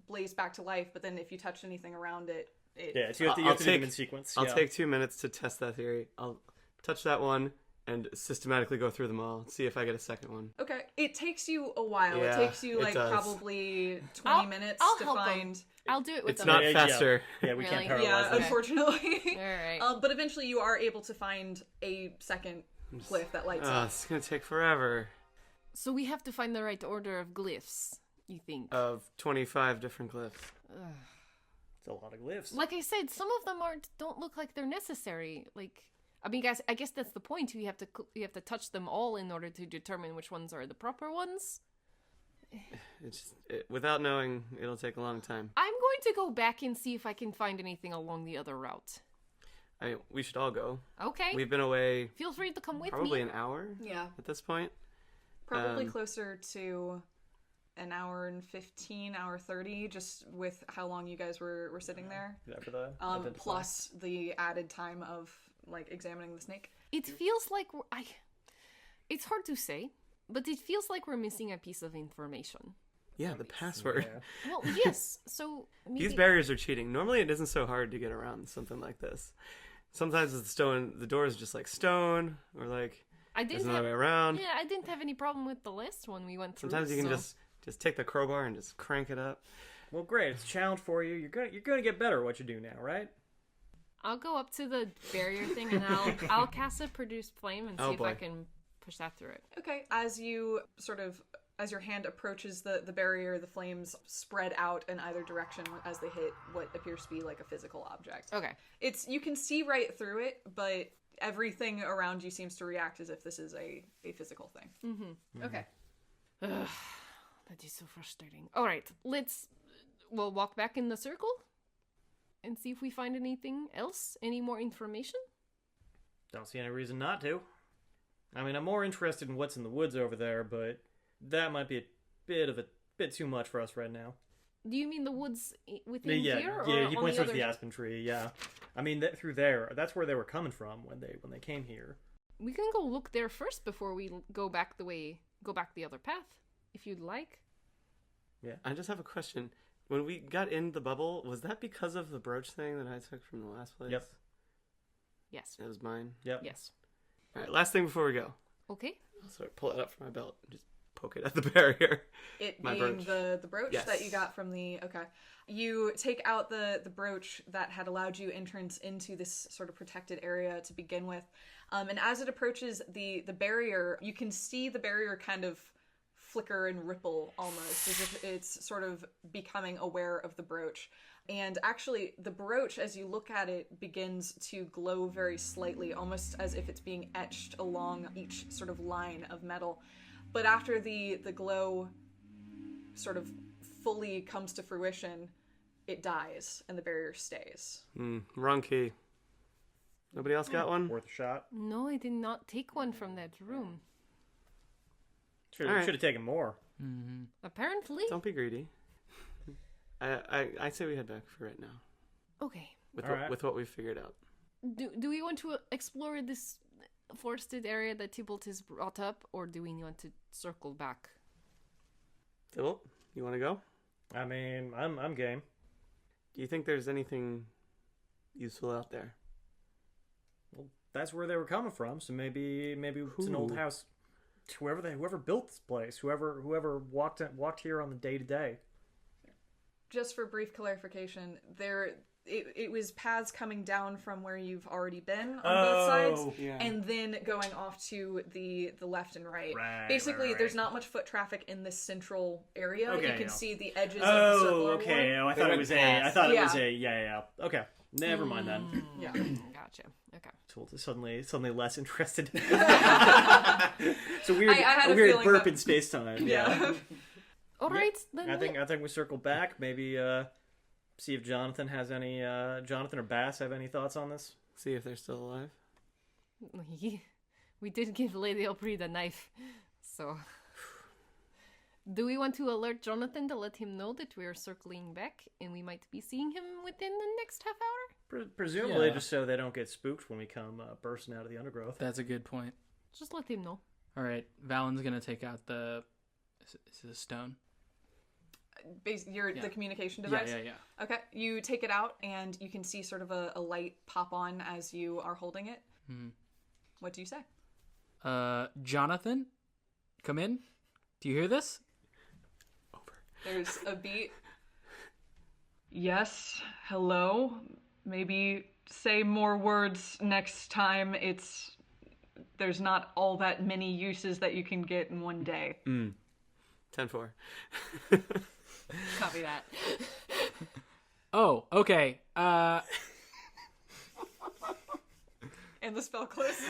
blazed back to life, but then if you touched anything around it, it... Yeah, so you have to, I'll do them take- in sequence. I'll yeah. take 2 minutes to test that theory. I'll touch that one and systematically go through them all. See if I get a second one. Okay, it takes you a while. Yeah, it takes you it like does. probably 20 minutes I'll to help 'em. find... I'll do it with It's them. not Yeah, faster. Yeah, we Really? can't paralyze Yeah, them. unfortunately. All right. But eventually you are able to find a second glyph that lights Oh, up. it's gonna take forever. So we have to find the right order of glyphs, you think? Of 25 different glyphs. It's a lot of glyphs. Like I said, some of them don't look like they're necessary. Like, I mean, guys, I guess that's the point. You have to touch them all in order to determine which ones are the proper ones. Without knowing, it'll take a long time. I'm going to go back and see if I can find anything along the other route. I mean, we should all go. Okay. We've been away Feel free to come with probably me. an hour Yeah, at this point. probably Um, closer to an hour and 15, hour 30, just with how long you guys were sitting there. Is that for the identify? Plus the added time of like examining the snake. It feels like it's hard to say, but it feels like we're missing a piece of information. Yeah, the password. Yeah. Well, yes. So maybe... These barriers are cheating. Normally, it isn't so hard to get around something like this. Sometimes the door is just like stone, or like I there's didn't another have, way around. yeah, I didn't have any problem with the last one we went through. Sometimes you can so- just take the crowbar and just crank it up. Well, great. It's a challenge for you. You're gonna get better at what you do now, right? I'll go up to the barrier thing and I'll cast a produce flame and see Oh, if I boy. can push that through it. Okay, as your hand approaches the barrier, the flames spread out in either direction as they hit what appears to be like a physical object. Okay. You can see right through it, but everything around you seems to react as if this is a physical thing. Mm-hmm. Okay. Ugh, that is so frustrating. All right, we'll walk back in the circle and see if we find anything else, any more information. Don't see any reason not to. I mean, I'm more interested in what's in the woods over there, but that might be a bit too much for us right now. Do you mean the woods within Yeah, here? Or yeah. He on points the towards other... the aspen tree. Yeah, I mean through there. That's where they were coming from when they came here. We can go look there first before we go back the other path, if you'd like. Yeah. I just have a question. When we got in the bubble, was that because of the brooch thing that I took from the last place? Yep. Yes. It was mine. Yep. Yes. All right, last thing before we go. Okay. So I pull it up from my belt and just poke it at the barrier. It My being brooch. the brooch Yes. that you got from the... Okay. You take out the brooch that had allowed you entrance into this sort of protected area to begin with. And as it approaches the barrier, you can see the barrier kind of flicker and ripple almost, as if it's sort of becoming aware of the brooch. And actually, the brooch, as you look at it, begins to glow very slightly, almost as if it's being etched along each sort of line of metal. But after the glow sort of fully comes to fruition, it dies and the barrier stays. Wrong key. Nobody else got one? Worth a shot. No, I did not take one from that room. Should All right. have taken more. Apparently. Don't be greedy. I say we head back for right now. Okay. With what we've figured out. Do we want to explore this forested area that Tybalt has brought up, or do we want to circle back? Tybalt, you want to go? I mean, I'm game. Do you think there's anything useful out there? Well, that's where they were coming from. So maybe it's an old Who? house. Whoever built this place, whoever walked here on the day-to-day. Just for brief clarification, it was paths coming down from where you've already been on both sides, yeah. and then going off to the left and right. Right, Basically, right. there's not much foot traffic in this central area. Okay, You can yeah. see the edges of the circle. Oh, okay. Oh, I They thought it went was past. I thought it Yeah. was yeah. Okay, never mind then. Yeah. Gotcha. Okay. Suddenly less interested. It's a weird, I had a weird feeling burp that- in space time. Yeah. All right, then. I think we circle back. Maybe see if Jonathan has any. Jonathan or Bass have any thoughts on this? See if they're still alive. We did give Lady Opry the knife, so... Do we want to alert Jonathan to let him know that we are circling back and we might be seeing him within the next half hour? Presumably, Yeah. just so they don't get spooked when we come bursting out of the undergrowth. That's a good point. Just let him know. All right, Valen's gonna take out the. Is it a stone? The communication device? Yeah. Okay, you take it out and you can see sort of a light pop on as you are holding it. What do you say? Jonathan, come in. Do you hear this? There's a beat. Yes, hello. Maybe say more words next time. There's not all that many uses that you can get in one day. 10-4. Copy that. Oh, okay. And the spell closes.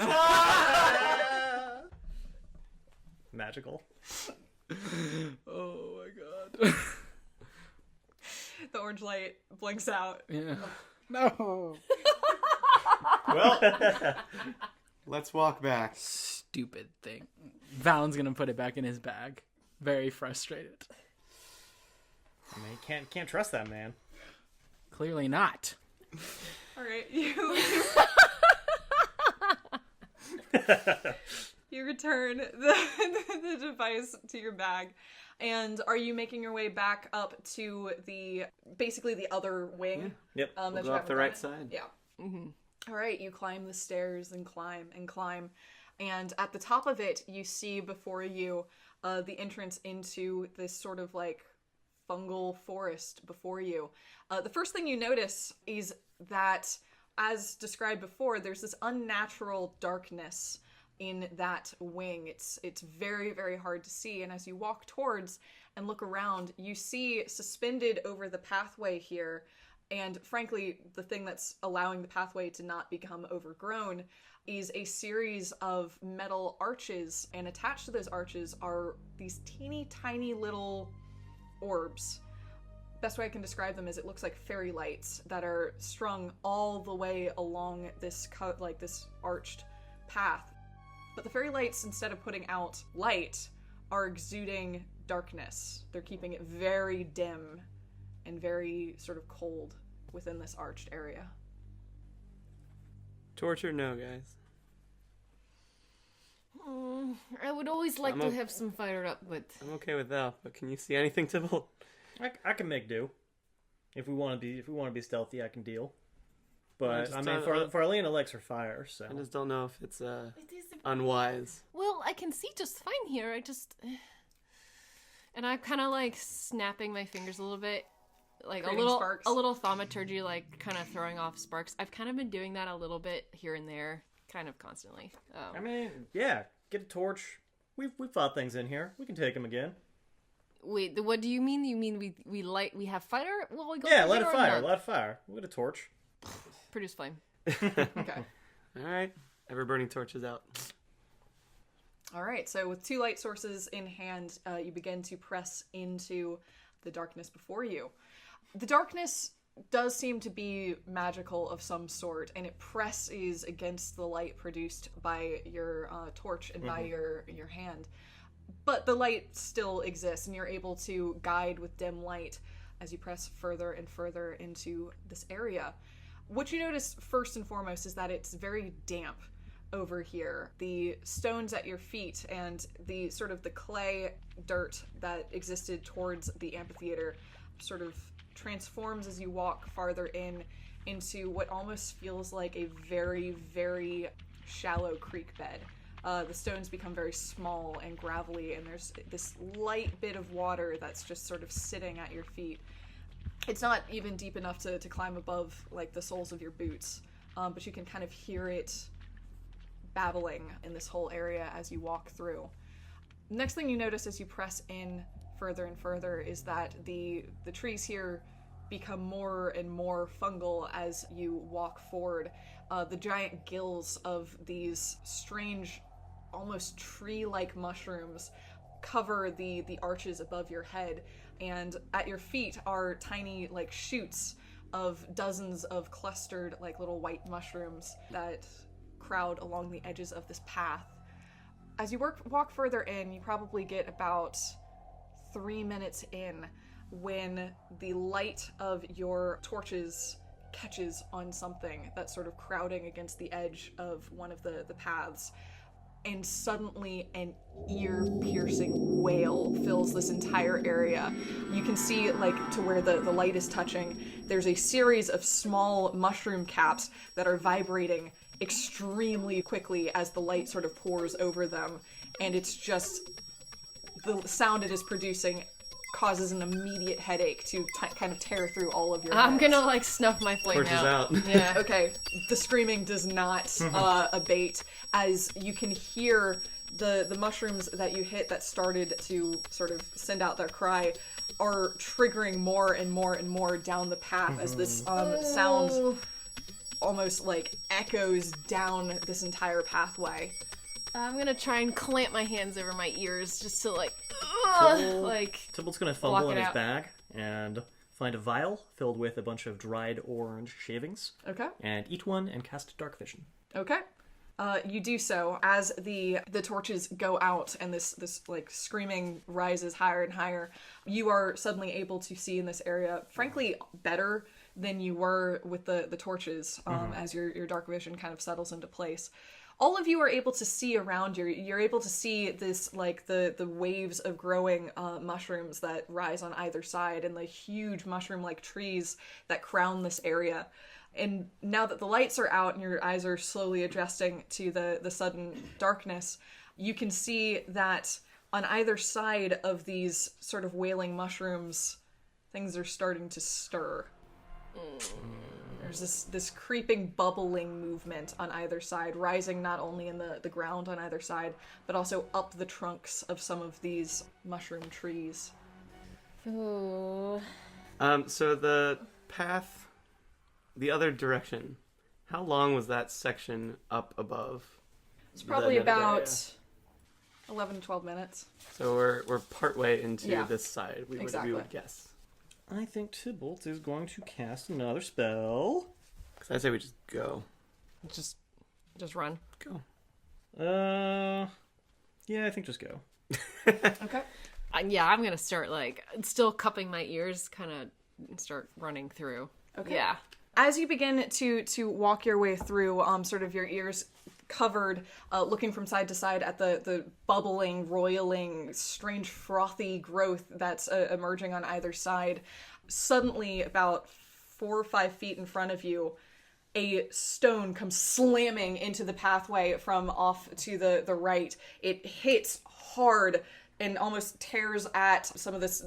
Magical. Oh my god. The orange light blinks out. Yeah. No. Well, let's walk back. Stupid thing. Valen's gonna put it back in his bag. Very frustrated. I mean, can't trust that man. Clearly not. All right, you return the device to your bag. And are you making your way back up to basically the other wing? Yep. That We'll you go up haven't the gone right in? side. Yeah. All right, you climb the stairs and climb and climb. And at the top of it, you see before you the entrance into this sort of like fungal forest before you. The first thing you notice is that, as described before, there's this unnatural darkness in that wing. It's very, very hard to see, and as you walk towards and look around, you see suspended over the pathway here, and frankly, the thing that's allowing the pathway to not become overgrown is a series of metal arches, and attached to those arches are these teeny tiny little orbs. Best way I can describe them is it looks like fairy lights that are strung all the way along this this arched path. But the fairy lights, instead of putting out light, are exuding darkness. They're keeping it very dim and very sort of cold within this arched area. Torture, no, guys. I would always like I'm to o- have some fire up, but I'm okay with that, but can you see anything, Tybalt? I can make do. If we want to be stealthy, I can deal. But just I mean, don't- Farlina likes her fire, so I just don't know if it's it is. unwise. Well, I can see just fine here. And I'm kind of like snapping my fingers a little bit, like Creating sparks. a little thaumaturgy, like kind of throwing off sparks. I've kind of been doing that a little bit here and there, kind of constantly. I mean, yeah, get a torch. We've fought things in here. We can take them again. Wait, what do you mean? You mean we have fire? Well, we go Yeah, through let here it or fire. not? Let it fire. We'll get a torch. Produce flame. Okay. All right, ever burning torches out. All right, so with 2 light sources in hand, you begin to press into the darkness before you. The darkness does seem to be magical of some sort, and it presses against the light produced by your torch and by your hand. But the light still exists, and you're able to guide with dim light as you press further and further into this area. What you notice first and foremost is that it's very damp over here. The stones at your feet and the sort of the clay dirt that existed towards the amphitheater sort of transforms as you walk farther into what almost feels like a very, very shallow creek bed. The stones become very small and gravelly, and there's this light bit of water that's just sort of sitting at your feet. It's not even deep enough to climb above, like, the soles of your boots, but you can kind of hear it babbling in this whole area as you walk through. Next thing you notice as you press in further and further is that the trees here become more and more fungal as you walk forward. The giant gills of these strange, almost tree-like mushrooms cover the arches above your head, and at your feet are tiny, like, shoots of dozens of clustered, like, little white mushrooms that crowd along the edges of this path. As you walk further in, you probably get about 3 minutes in when the light of your torches catches on something that's sort of crowding against the edge of one of the paths, and suddenly an ear-piercing wail fills this entire area. You can see, like, to where the light is touching, there's a series of small mushroom caps that are vibrating extremely quickly as the light sort of pours over them, and it's just the sound it is producing causes an immediate headache to kind of tear through all of your I'm heads. gonna, like, snuff my flame Torches out. Yeah. Okay, the screaming does not abate as you can hear the mushrooms that you hit that started to sort of send out their cry are triggering more and more and more down the path as this sound almost, like, echoes down this entire pathway. I'm gonna try and clamp my hands over my ears just to, like, Tybalt's gonna block fumble in it his out. bag and find a vial filled with a bunch of dried orange shavings, Okay. and eat one and cast Dark Vision. Okay. You do so as the torches go out and this like screaming rises higher and higher. You are suddenly able to see in this area, frankly, better than you were with the torches as your dark vision kind of settles into place. All of you are able to see around you. You're able to see this, like, the waves of growing mushrooms that rise on either side and the huge mushroom-like trees that crown this area. And now that the lights are out and your eyes are slowly adjusting to the sudden darkness, you can see that on either side of these sort of wailing mushrooms, things are starting to stir. There's this creeping, bubbling movement on either side, rising not only in the ground on either side, but also up the trunks of some of these mushroom trees. Ooh. So the path, the other direction, how long was that section up above? It's probably The- about 11 to 12 minutes. So we're partway into Yeah. this side. We Exactly. would guess. I think Tybalt is going to cast another spell. Because I say we just go. Just run. Go. Yeah, I think just go. Okay. Yeah, I'm gonna start, like, still cupping my ears, kind of start running through. Okay. Yeah. As you begin to walk your way through, sort of your ears covered, looking from side to side at the bubbling, roiling, strange, frothy growth that's emerging on either side, suddenly, about 4 or 5 feet in front of you, a stone comes slamming into the pathway from off to the right. It hits hard and almost tears at some of this,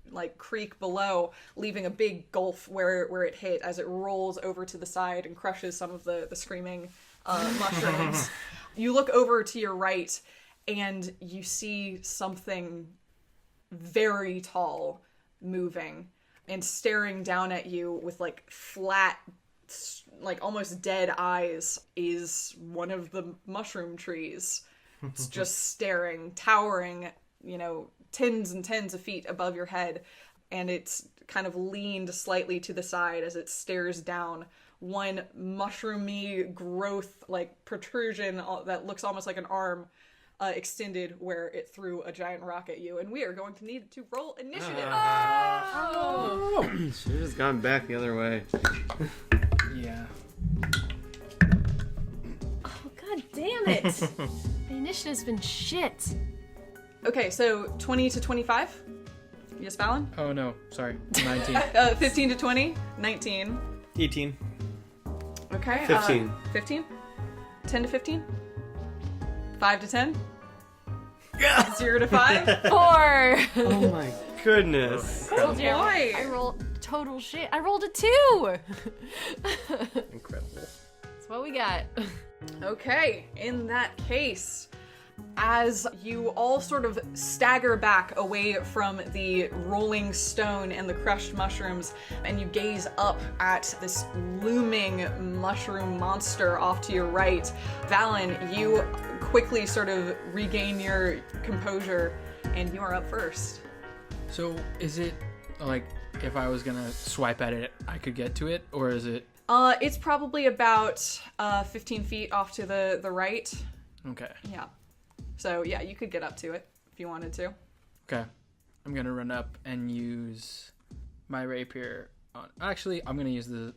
like, creek below, leaving a big gulf where it hit as it rolls over to the side and crushes some of the screaming mushrooms. You look over to your right and you see something very tall moving and staring down at you with, like, flat, like, almost dead eyes is one of the mushroom trees. It's just staring, towering, tens and tens of feet above your head. And it's kind of leaned slightly to the side as it stares down. One mushroomy growth, protrusion that looks almost like an arm extended where it threw a giant rock at you. And we are going to need to roll initiative. Should have just gone back the other way. Yeah. Oh, god damn it! The initiative's been shit. Okay, so 20 to 25. Yes, Valen? Oh no, sorry. 19. 15 to 20. 19. 18. Okay. 15. 15? 10 to 15? 5 to 10? 0 to 5? 4! Oh my goodness. Told you. boy. I rolled total shit. I rolled a 2! Incredible. That's what we got. Okay, in that case, as you all sort of stagger back away from the rolling stone and the crushed mushrooms, and you gaze up at this looming mushroom monster off to your right, Valen, you quickly sort of regain your composure, and you are up first. So is it if I was gonna swipe at it, I could get to it, or is it? It's probably about 15 feet off to the right. Okay. Yeah. So yeah, you could get up to it if you wanted to. Okay. I'm gonna run up and use my rapier on. Actually, I'm gonna use the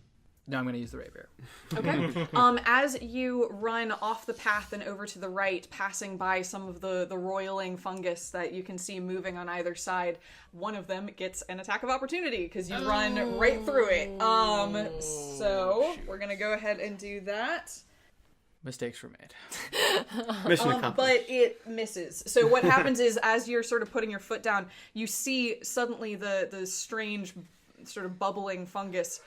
rapier. Okay. As you run off the path and over to the right, passing by some of the roiling fungus that you can see moving on either side, one of them gets an attack of opportunity because you run right through it. So we're gonna go ahead and do that. Mistakes were made. Mission accomplished. But it misses. So what happens is, as you're sort of putting your foot down, you see suddenly the strange sort of bubbling fungus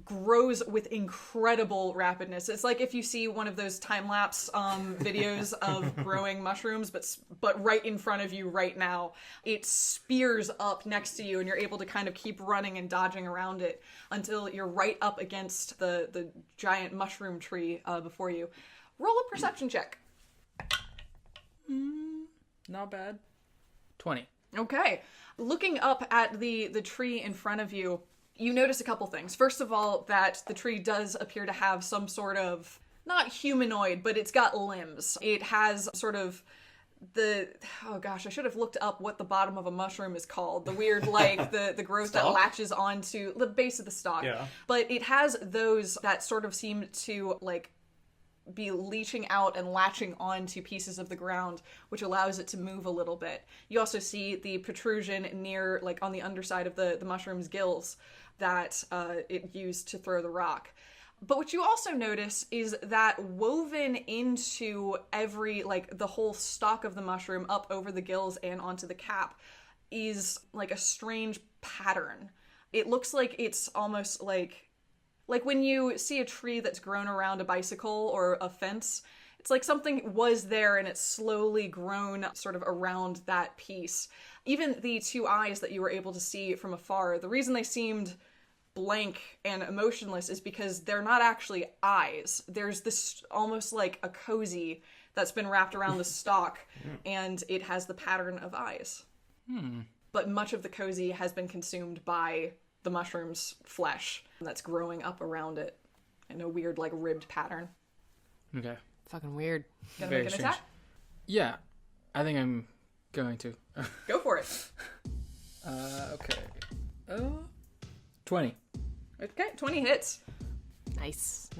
grows with incredible rapidness. It's like if you see one of those time-lapse videos of growing mushrooms, but right in front of you right now. It spears up next to you, and you're able to kind of keep running and dodging around it until you're right up against the giant mushroom tree before you. Roll a perception check. Not bad. 20. Okay. Looking up at the tree in front of you, you notice a couple things. First of all, that the tree does appear to have some sort of, not humanoid, but it's got limbs. It has sort of oh gosh, I should have looked up what the bottom of a mushroom is called. The weird, the growth that latches onto the base of the stalk. Yeah. But it has those that sort of seem to, be leaching out and latching onto pieces of the ground, which allows it to move a little bit. You also see the protrusion near, on the underside of the mushroom's gills that it used to throw the rock. But what you also notice is that woven into every, the whole stalk of the mushroom up over the gills and onto the cap is, a strange pattern. It looks like it's almost like when you see a tree that's grown around a bicycle or a fence, it's like something was there and it's slowly grown sort of around that piece. Even the two eyes that you were able to see from afar, the reason they seemed blank and emotionless is because they're not actually eyes. There's this almost like a cozy that's been wrapped around the stalk, and it has the pattern of eyes. But much of the cozy has been consumed by the mushroom's flesh that's growing up around it in a weird, ribbed pattern. Okay. Fucking weird. Gonna Very make an strange. attack? Yeah, I think I'm going to. Go for it. Okay. 20. Okay, 20 hits. Nice.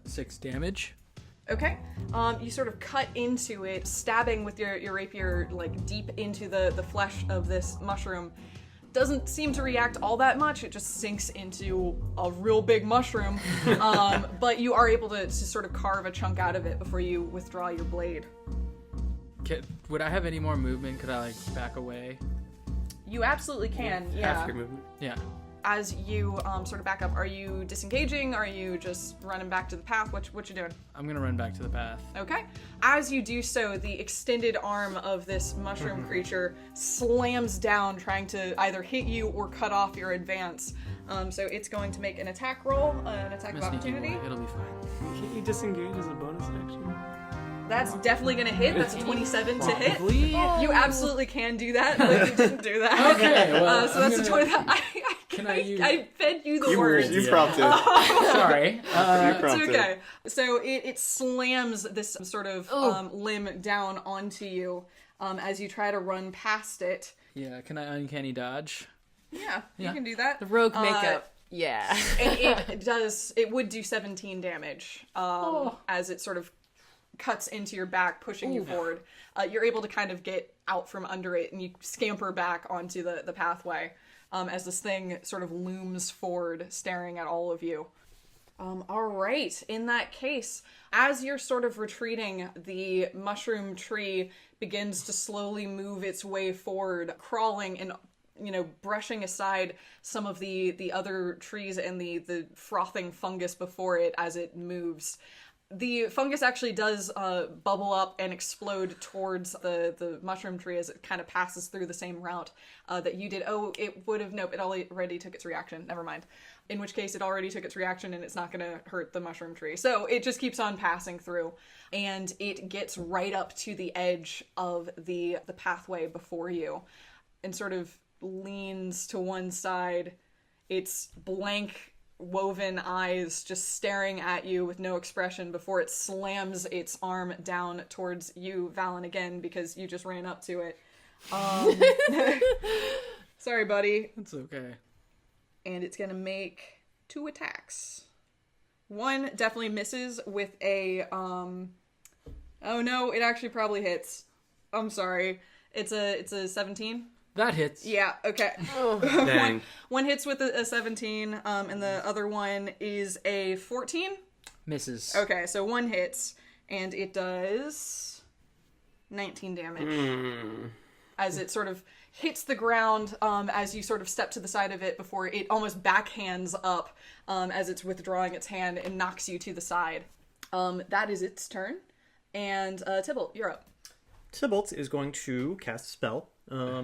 6 damage. Okay. You sort of cut into it, stabbing with your rapier, deep into the flesh of this mushroom. Doesn't seem to react all that much. It just sinks into a real big mushroom. But you are able to sort of carve a chunk out of it before you withdraw your blade. Would I have any more movement? Could I, back away? You absolutely can, yeah. Half your movement. Yeah. As you sort of back up, are you disengaging? Are you just running back to the path? What you doing? I'm gonna run back to the path. Okay. As you do so, the extended arm of this mushroom creature slams down, trying to either hit you or cut off your advance. So it's going to make an attack roll, an attack of opportunity. It'll be fine. Can't you disengage as a bonus action? That's definitely gonna hit. That's a 27 to hit. Probably. You absolutely can do that, but you didn't do that. Okay, well, so that's I'm a gonna- 20. I fed you the words. You prompted. Sorry. You It's prompted. okay. So it slams this sort of limb down onto you as you try to run past it. Yeah, can I uncanny dodge? Yeah, you Yeah. can do that. The rogue makeup. Yeah. And it would do 17 damage as it sort of cuts into your back, pushing you forward. You're able to kind of get out from under it, and you scamper back onto the pathway as this thing sort of looms forward, staring at all of you. All right, in that case, as you're sort of retreating, the mushroom tree begins to slowly move its way forward, crawling and brushing aside some of the other trees and the frothing fungus before it as it moves. The fungus actually does bubble up and explode towards the mushroom tree as it kind of passes through the same route that you did. Oh, it would have... Nope, it already took its reaction. Never mind. In which case, it already took its reaction and it's not going to hurt the mushroom tree. So it just keeps on passing through. And it gets right up to the edge of the pathway before you and sort of leans to one side. Its blank woven eyes just staring at you with no expression before it slams its arm down towards you, Valen, again, because you just ran up to it. Sorry, buddy. It's okay. And it's gonna make 2 attacks. One definitely misses with a oh no, it actually probably hits. I'm sorry. It's a 17. That hits. Yeah, okay. Dang. One hits with a 17, and the other one is a 14. Misses. Okay, so one hits, and it does 19 damage. As it sort of hits the ground, as you sort of step to the side of it before it almost backhands up as it's withdrawing its hand and knocks you to the side. That is its turn. And Tybalt, you're up. Tybalt is going to cast a spell,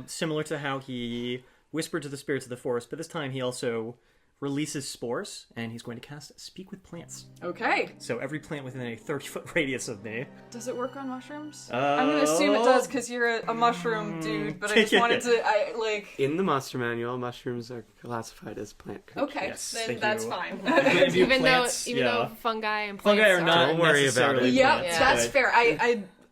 similar to how he whispered to the spirits of the forest, but this time he also releases spores, and he's going to cast Speak with Plants. Okay. So every plant within a 30-foot radius of me. Does it work on mushrooms? I'm going to assume it does because you're a mushroom dude, but I just wanted to, In the monster manual, mushrooms are classified as plant creatures. Okay, Yes, then thank that's you. fine. Even plants, though fungi and plants Fungi are not Don't worry about it. necessarily Yep, plants, that's but- fair.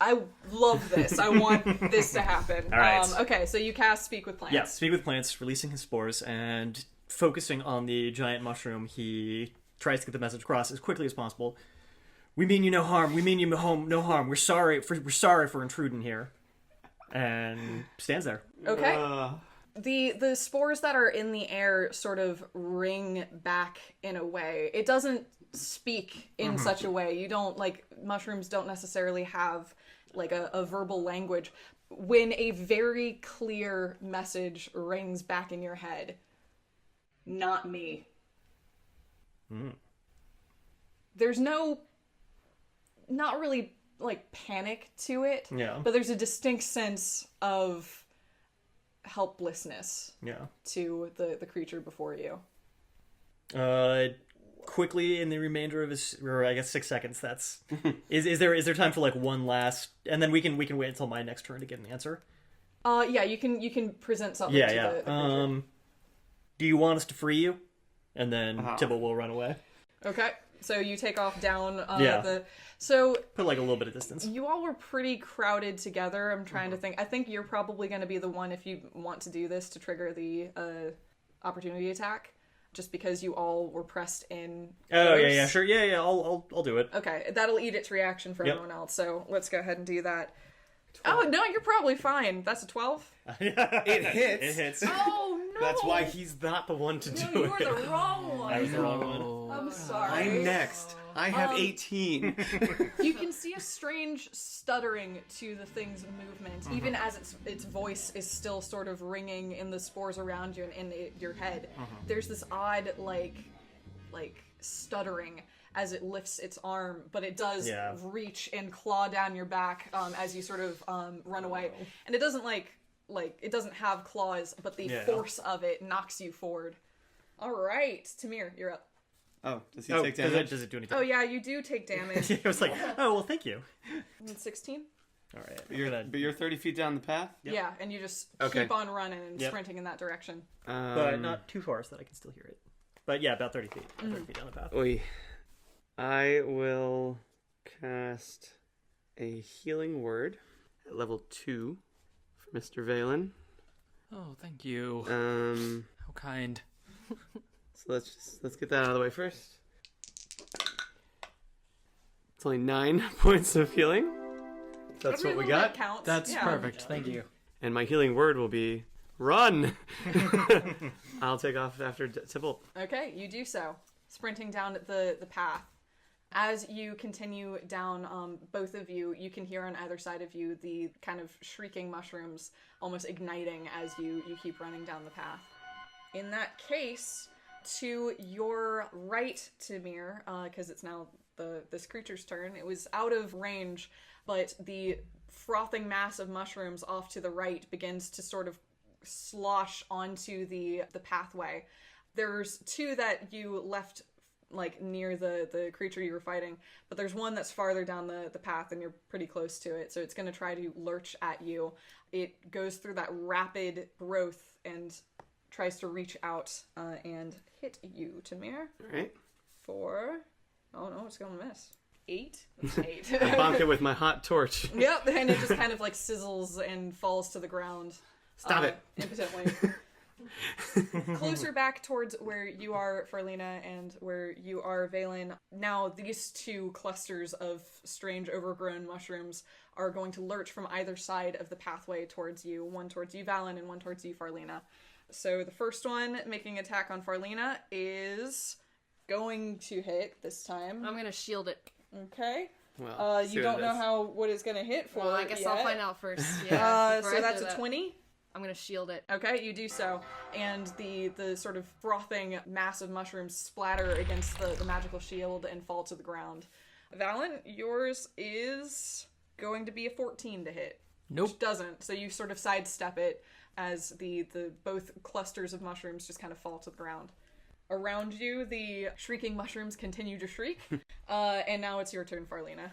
I love this. I want this to happen. All right. Okay, so you cast Speak with Plants. Yeah, Speak with Plants, releasing his spores, and focusing on the giant mushroom, he tries to get the message across as quickly as possible. We mean you no harm. We mean you no harm. We're sorry for intruding here. And stands there. Okay. The spores that are in the air sort of ring back in a way. It doesn't speak in such a way. You don't, mushrooms don't necessarily have, a verbal language. When a very clear message rings back in your head, not me. There's not really, panic to it. Yeah. But there's a distinct sense of helplessness Yeah. to the creature before you. Quickly in the remainder of his, or I guess 6 seconds. That's is there time for one last, and then we can wait until my next turn to get an answer. Yeah, you can present something to the creature. Do you want us to free you? And then Tybalt will run away. Okay, so you take off down Yeah. So Put a little bit of distance. you all were pretty crowded together. I'm trying to think. I think you're probably going to be the one, if you want to do this, to trigger the opportunity attack. Just because you all were pressed in. Oh close. yeah, sure, yeah. I'll do it. Okay, that'll eat its reaction for Yep. everyone else. So let's go ahead and do that. 12. Oh no, you're probably fine. That's a 12. It hits. It hits. Oh no! That's why he's not the one to No, do you were it. the wrong one. I was the wrong one. I'm sorry. I'm next. I have 18. You can see a strange stuttering to the thing's movement, even as its voice is still sort of ringing in the spores around you and in your head. There's this odd, like stuttering as it lifts its arm, but it does reach and claw down your back as you sort of run away. And it doesn't it doesn't have claws, but the force of it knocks you forward. All right, Tamhir, you're up. Oh, does he Oh, take does it, damage? does it do anything? Oh yeah, you do take damage. It was like, oh, well, thank you. 16? All right. But you're 30 feet down the path? Yep. Yeah, and you just Okay. keep on running and Yep. sprinting in that direction. But not too far so that I can still hear it. But yeah, about 30 feet. 30 feet down the path. Oi. I will cast a healing word at level 2 for Mr. Valen. Oh, thank you. How kind. So let's get that out of the way first. It's only 9 points of healing. That's Every what we little got. bit counts. That's Yeah. perfect. Thank you. And my healing word will be run. I'll take off after Tybalt. Okay, you do so, sprinting down the path. As you continue down, both of you, you can hear on either side of you the kind of shrieking mushrooms almost igniting as you keep running down the path. In that case, to your right, Tamhir, because it's now this creature's turn, it was out of range, but the frothing mass of mushrooms off to the right begins to sort of slosh onto the pathway. There's 2 that you left like near the creature you were fighting, but there's one that's farther down the path and you're pretty close to it, so it's going to try to lurch at you. It goes through that rapid growth and tries to reach out and hit you, Tamhir, Alright. for... oh no, it's going to miss. 8? That's 8. I bonk it with my hot torch. Yep, and it just kind of like sizzles and falls to the ground. Stop it. Impotently. Closer back towards where you are, Farlina, and where you are, Valen. Now, these 2 clusters of strange overgrown mushrooms are going to lurch from either side of the pathway towards you. One towards you, Valen, and one towards you, Farlina. So the first one making attack on Farlina is going to hit this time. I'm gonna shield it. Okay. Well, You don't know what it's going to hit for. Well, I guess yet. I'll find out first. Yeah. So that's a 20. I'm gonna shield it. Okay, you do so, and the sort of frothing mass of mushrooms splatter against the magical shield and fall to the ground. Valen, yours is going to be a 14 to hit. Nope. Which doesn't, so you sort of sidestep it as the both clusters of mushrooms just kind of fall to the ground. Around you, the shrieking mushrooms continue to shriek, and now it's your turn, Farlina.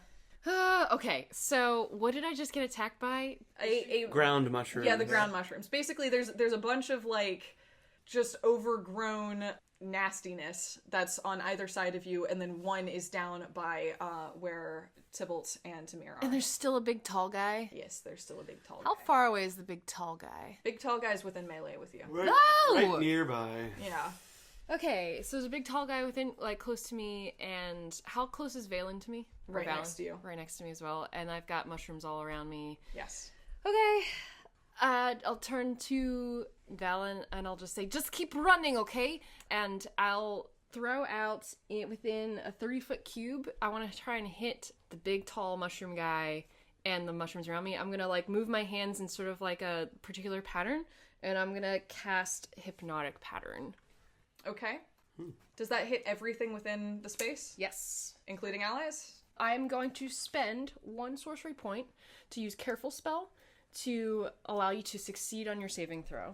Okay, so what did I just get attacked by? A ground mushroom. Yeah, the ground mushrooms. Basically, there's a bunch of like just overgrown nastiness that's on either side of you, and then one is down by where Tybalt and Tamhir are. And there's still a big tall guy? Yes, there's still a big tall How guy. far away is the big tall guy? Big tall guy's within melee with you. Right, No! right nearby. Yeah. Okay, so there's a big tall guy within, like, close to me, and how close is Valen to me? Or Right Valen? next to you. Right next to me as well, and I've got mushrooms all around me. Yes. Okay, I'll turn to Valen, and I'll just say, just keep running, okay? And I'll throw out within a 30-foot cube. I want to try and hit the big, tall mushroom guy and the mushrooms around me. I'm going to, like, move my hands in sort of, like, a particular pattern, and I'm going to cast Hypnotic Pattern. Okay. Does that hit everything within the space? Yes. Including allies? I'm going to spend 1 sorcery point to use Careful Spell to allow you to succeed on your saving throw.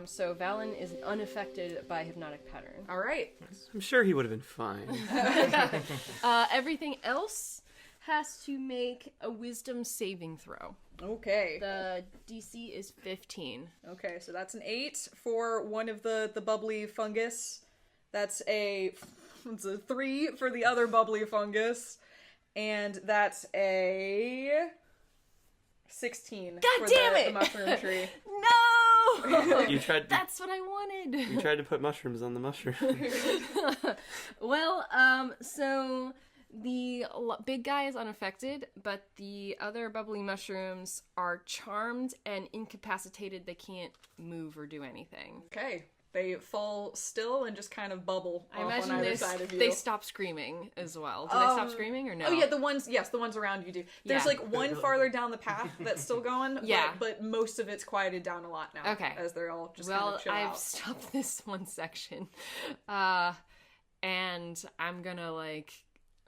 So Valen is unaffected by Hypnotic Pattern. All right. I'm sure he would have been fine. Everything else has to make a Wisdom saving throw. Okay. The DC is 15. Okay, so that's an 8 for one of the bubbly fungus. That's it's a 3 for the other bubbly fungus. And that's a 16 God for damn the it! mushroom tree. No! You tried. That's what I wanted. You tried to put mushrooms on the mushroom. Well, so the big guy is unaffected, but the other bubbly mushrooms are charmed and incapacitated. They can't move or do anything. Okay. They fall still and just kind of bubble I off imagine on either side of you. they stop screaming as well. Do they stop screaming or no? Oh yeah, the ones around you do. There's Yeah. like one farther down the path that's still going, Yeah. but most of it's quieted down a lot now. Okay. As they're all just kind Well, of chill I've out. stopped this one section. And I'm gonna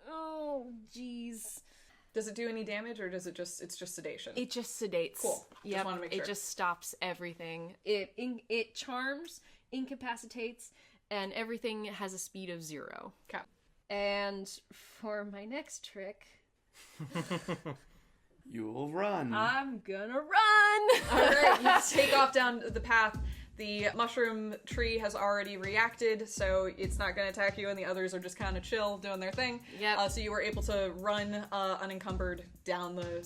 oh jeez. Does it do any damage or does it's just sedation? It just sedates. Cool. Just Yep. wanna make sure. It just stops everything. It charms, incapacitates, and everything has a speed of 0. Okay. And for my next trick, You'll run. I'm gonna run! Alright, you take off down the path. The mushroom tree has already reacted, so it's not going to attack you, and the others are just kind of chill, doing their thing. Yep. So you were able to run unencumbered down the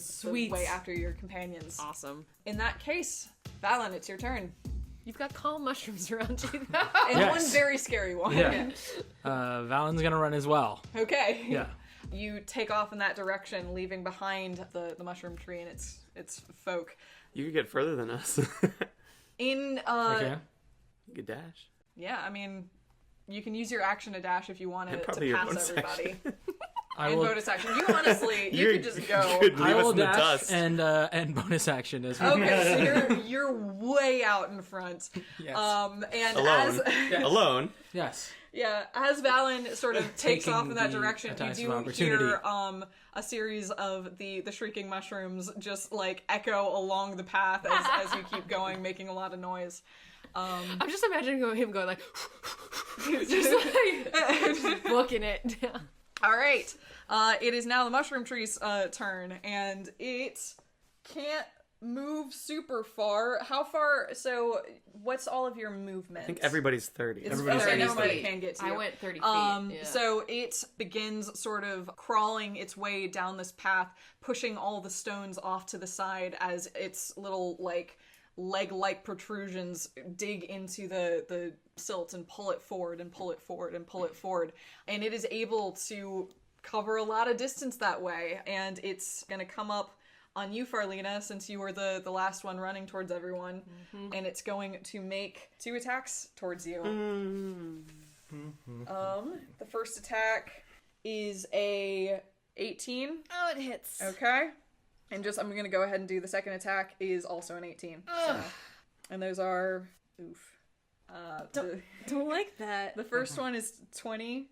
way after your companions. Awesome. In that case, Valen, it's your turn. You've got calm mushrooms around you. And Yes. one very scary one. Yeah. Valen's gonna run as well. Okay. Yeah. You take off in that direction, leaving behind the mushroom tree and its folk. You could get further than us. In Okay. You could dash. yeah, I mean, you can use your action to dash if you want to probably your pass bonus everybody. I And will. bonus action. You honestly, you could just go. You could I leave us will in the dash dust. and bonus action as well. Okay, so you're way out in front. Yes. And Alone. Alone. Yes. as Valen sort of takes Taking off in that the direction, you attacks of do opportunity. hear a series of the shrieking mushrooms just like echo along the path as you keep going, making a lot of noise. I'm just imagining him going like, just like booking it. All right. It is now the mushroom tree's turn, and it can't move super far. How far? So, what's all of your movement? I think everybody's 30. It's Everybody's 30 30 never mind, feet. it can get to you. I went 30 feet. Yeah. So it begins sort of crawling its way down this path, pushing all the stones off to the side as its little like leg-like protrusions dig into the silt and pull it forward and pull it forward and pull it forward. And it is able to cover a lot of distance that way. And it's going to come up on you, Farlina, since you were the last one running towards everyone. Mm-hmm. And it's going to make 2 attacks towards you. The first attack is a 18. Oh, it hits. Okay. And I'm going to go ahead and do the second attack is also an 18. So. And those are, Don't like that. the first one is 20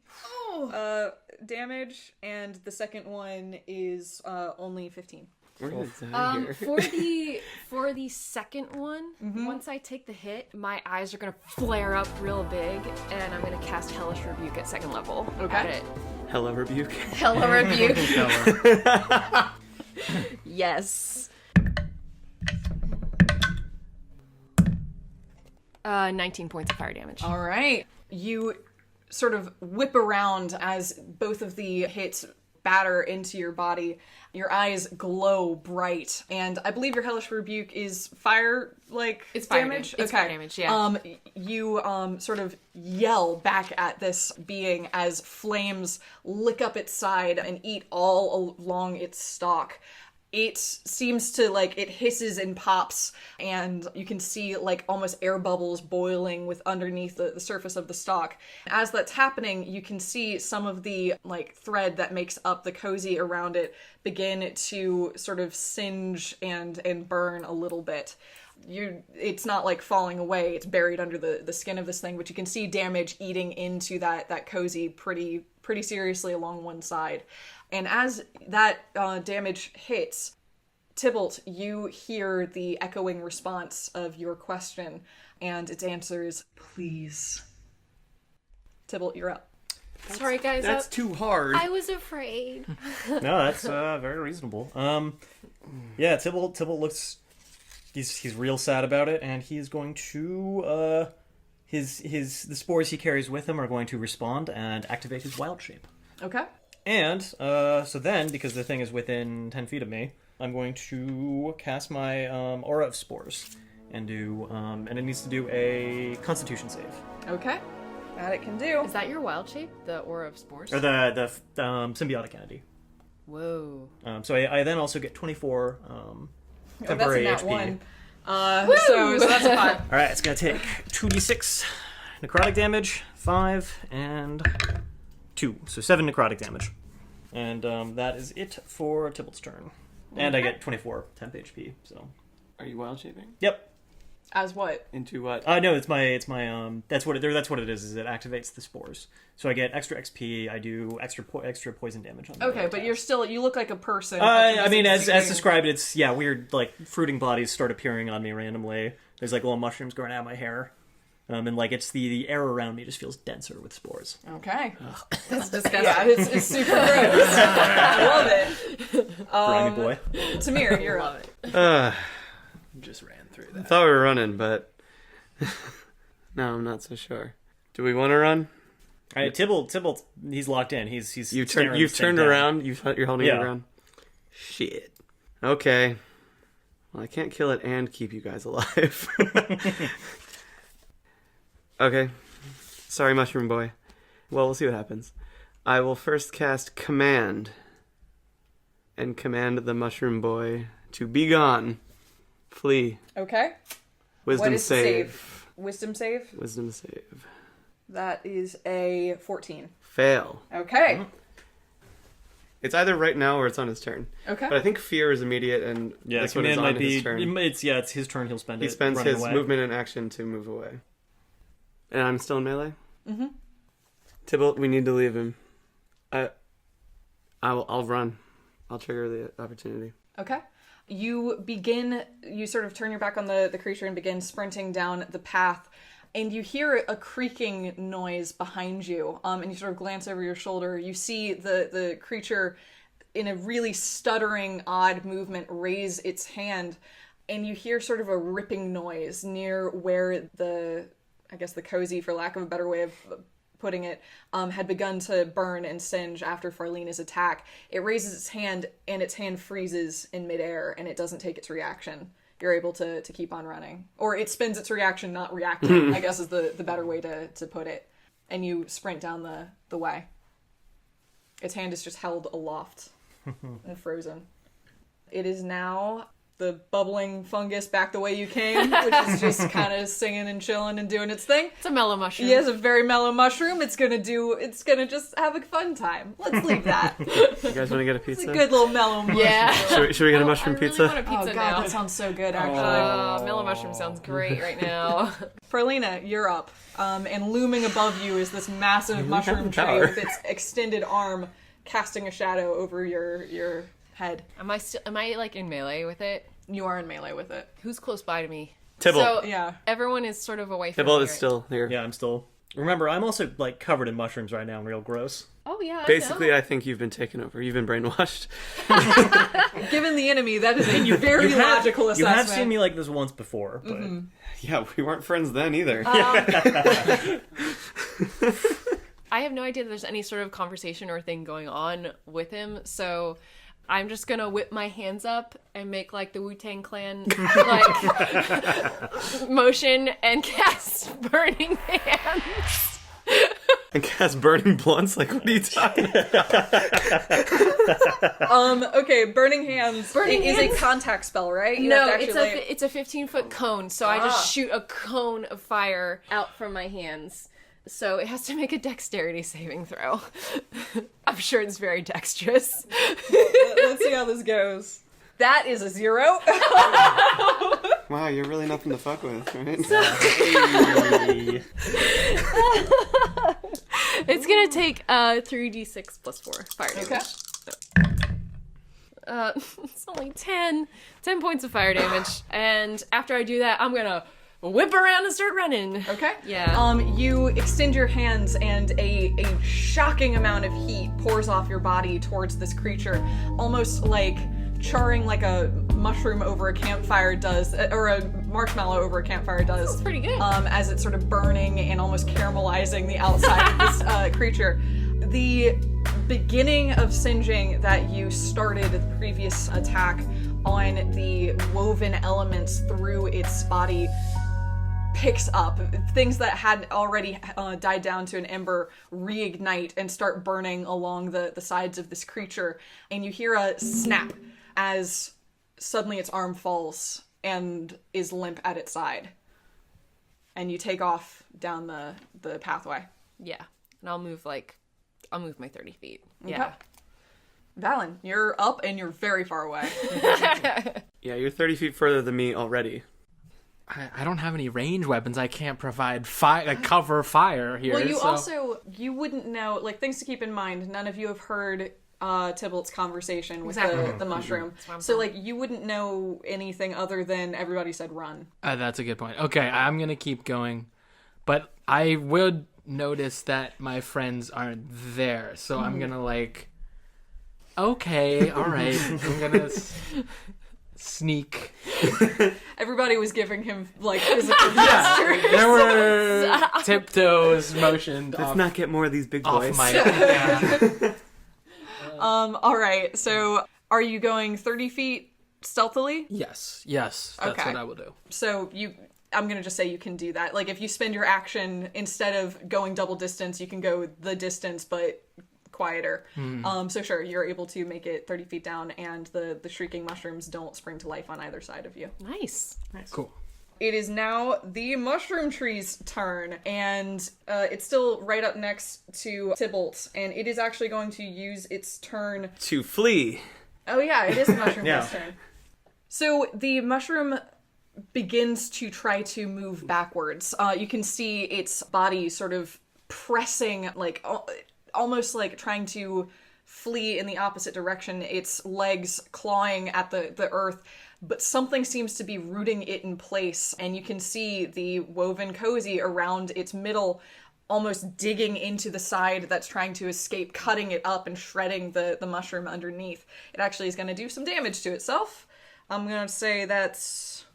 damage, and the second one is only 15. We're gonna die here. For the second one, once I take the hit, my eyes are gonna flare up real big, and I'm gonna cast Hellish Rebuke at 2nd level. Okay. At it. Hella rebuke. Hella Rebuke. Yes. 19 points of fire damage. All right. You sort of whip around as both of the hits batter into your body. Your eyes glow bright, and I believe your Hellish Rebuke is fire, like, It's fire damage? It's fire damage, yeah. You sort of yell back at this being as flames lick up its side and eat all along its stalk. It seems to, like, it hisses and pops, and you can see, like, almost air bubbles boiling with underneath the surface of the stalk. As that's happening, you can see some of the, like, thread that makes up the cozy around it begin to sort of singe and burn a little bit. It's not, like, falling away, it's buried under the skin of this thing, but you can see damage eating into that cozy pretty seriously along one side. And as that damage hits, Tybalt, you hear the echoing response of your question, and its answer is, please. Tybalt, you're up. Sorry, guys. That's too hard. I was afraid. No, that's very reasonable. Yeah, Tybalt looks. He's real sad about it, and he's going to the spores he carries with him are going to respond and activate his wild shape. Okay. And so then, because the thing is within 10 feet of me, I'm going to cast my aura of spores and do and it needs to do a Constitution save. Okay. That it can do. Is that your wild shape? The Aura of Spores? Or the symbiotic entity. Whoa. So I then also get 24 That's temporary a nat HP. 1. So that's a 5. All right, it's gonna take 2d6 necrotic damage, 5 and 2, so 7 necrotic damage, and that is it for Tybalt's turn. And I get 24 temp HP. So, Are you wild shaping? yep. As what? Into what? No, it's my that's what it is. Is it activates the spores, so I get extra XP. I do extra poison damage on. Okay, but you look like a person. I mean, as described, it's weird, like fruiting bodies start appearing on me randomly. There's like little mushrooms growing out of my hair. And like it's the air around me just feels denser with spores. Okay. That's disgusting. Yeah, it's super gross. I love it. Grimy boy. Tamhir, you're up. Just ran through I that. thought we were running, but no, I'm not so sure. Do we want to run? All right, Tybalt, he's locked in. He's You've staring the turned thing down. around. You're holding Yeah. it around. Shit. Okay. Well, I can't kill it and keep you guys alive. Okay. Sorry, Mushroom Boy. Well, we'll see what happens. I will first cast Command and command the Mushroom Boy to be gone. Flee. Okay. Wisdom What is the save. save? Wisdom save? Wisdom save. That is a 14. Fail. Okay. It's either right now or it's on his turn. Okay. But I think fear is immediate, and Yeah, this one is command on might be. his turn. It's his turn. He'll spend He it. spends running his away. movement and action to move away. And I'm still in melee? Mm-hmm. Tybalt, we need to leave him. I'll run. I'll trigger the opportunity. Okay. You sort of turn your back on the creature and begin sprinting down the path, and you hear a creaking noise behind you, and you sort of glance over your shoulder. You see the creature, in a really stuttering, odd movement, raise its hand, and you hear sort of a ripping noise near where the cozy, for lack of a better way of putting it, had begun to burn and singe after Farlina's attack. It raises its hand, and its hand freezes in midair, and it doesn't take its reaction. You're able to keep on running. Or it spends its reaction not reacting, I guess is the better way to put it. And you sprint down the way. Its hand is just held aloft and frozen. It is now the bubbling fungus back the way you came, which is just kind of singing and chilling and doing its thing. It's a mellow mushroom. He has a very mellow mushroom. It's gonna just have a fun time. Let's leave that. You guys want to get a It's pizza? a good little mellow mushroom. Yeah. Should we get a mushroom I really pizza? want a pizza Oh god, now. that sounds so good actually. Mellow mushroom sounds great right now. Farlina, you're up. And looming above you is this massive mushroom tree power. with its extended arm casting a shadow over your head. Am I like in melee with it? You are in melee with it. Who's close by to me? Tybalt. So Yeah. everyone is sort of away from Tybalt me. is right? still here. Yeah, I'm still. Remember, I'm also like covered in mushrooms right now, and real gross. Oh yeah. Basically, I think you've been taken over. You've been brainwashed. Given the enemy, that is a very logical You assessment. have seen me like this once before, but Yeah, we weren't friends then either. I have no idea that there's any sort of conversation or thing going on with him, so I'm just gonna whip my hands up and make like the Wu-Tang Clan like motion and cast Burning Hands. And cast burning blunts? Like, what are you talking about? Okay, Burning Hands Burning is Hands? a contact spell, right? You No, have to actually it's a 15-foot cone, so I just shoot a cone of fire out from my hands. So it has to make a dexterity saving throw. I'm sure it's very dexterous. Let's see how this goes. That is a 0. Wow, you're really nothing to fuck with, right? hey. It's gonna take 3d6 plus 4 fire damage. Okay. It's only 10 points of fire damage. And after I do that, I'm gonna whip around and start running. Okay. Yeah. You extend your hands and a shocking amount of heat pours off your body towards this creature, almost like charring like a mushroom over a campfire does, or a marshmallow over a campfire does. That's pretty good. As it's sort of burning and almost caramelizing the outside of this creature. The beginning of singeing that you started the previous attack on the woven elements through its body picks up. Things that had already died down to an ember reignite and start burning along the sides of this creature. And you hear a snap as suddenly its arm falls and is limp at its side. And you take off down the pathway. Yeah. And I'll move my 30 feet. Okay. Yeah. Valen, you're up and you're very far away. Yeah, you're 30 feet further than me already. I don't have any range weapons. I can't provide cover fire here. Well, so- you wouldn't know, like, things to keep in mind. None of you have heard Tybalt's conversation with Exactly. the mushroom. That's what I'm So, saying. like, you wouldn't know anything other than everybody said run. That's a good point. Okay, I'm gonna keep going, But I would notice that my friends aren't there, so I'm gonna okay, all right, I'm gonna sneak. Everybody was giving him physical gestures. There were tiptoes motioned Let's off, not get more of these big off boys. my. Yeah. All right. So, are you going 30 feet stealthily? Yes, that's Okay. what I will do. So I'm gonna just say you can do that. Like, if you spend your action instead of going double distance, you can go the distance, but quieter. So sure, you're able to make it 30 feet down, and the shrieking mushrooms don't spring to life on either side of you. Nice. Cool. It is now the mushroom tree's turn, and it's still right up next to Tybalt, and it is actually going to use its turn. To flee. Oh yeah, it is the mushroom Yeah. tree's turn. So the mushroom begins to try to move backwards. You can see its body sort of pressing, almost like trying to flee in the opposite direction, its legs clawing at the earth, but something seems to be rooting it in place, and you can see the woven cozy around its middle almost digging into the side that's trying to escape, cutting it up and shredding the mushroom underneath. It actually is going to do some damage to itself. I'm going to say that's...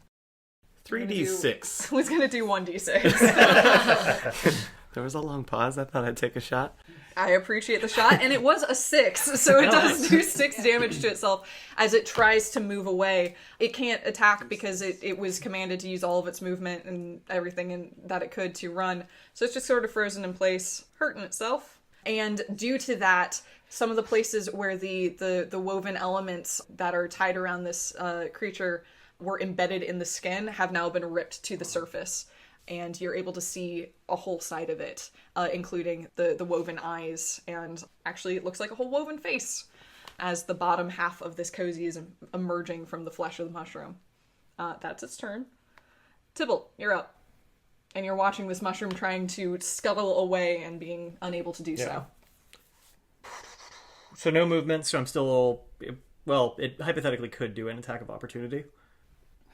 3d6. I was going to do 1d6. There was a long pause. I thought I'd take a shot. I appreciate the shot, and it was a 6, so it does do 6 damage to itself as it tries to move away. It can't attack because it was commanded to use all of its movement and everything that it could to run, so it's just sort of frozen in place, hurting itself. And due to that, some of the places where the woven elements that are tied around this creature were embedded in the skin have now been ripped to the surface. And you're able to see a whole side of it, including the woven eyes, and actually it looks like a whole woven face as the bottom half of this cozy is emerging from the flesh of the mushroom. That's its turn. Tybalt, you're up. And you're watching this mushroom trying to scuttle away and being unable to do so. So no movement, so I'm still... Well, it hypothetically could do an attack of opportunity.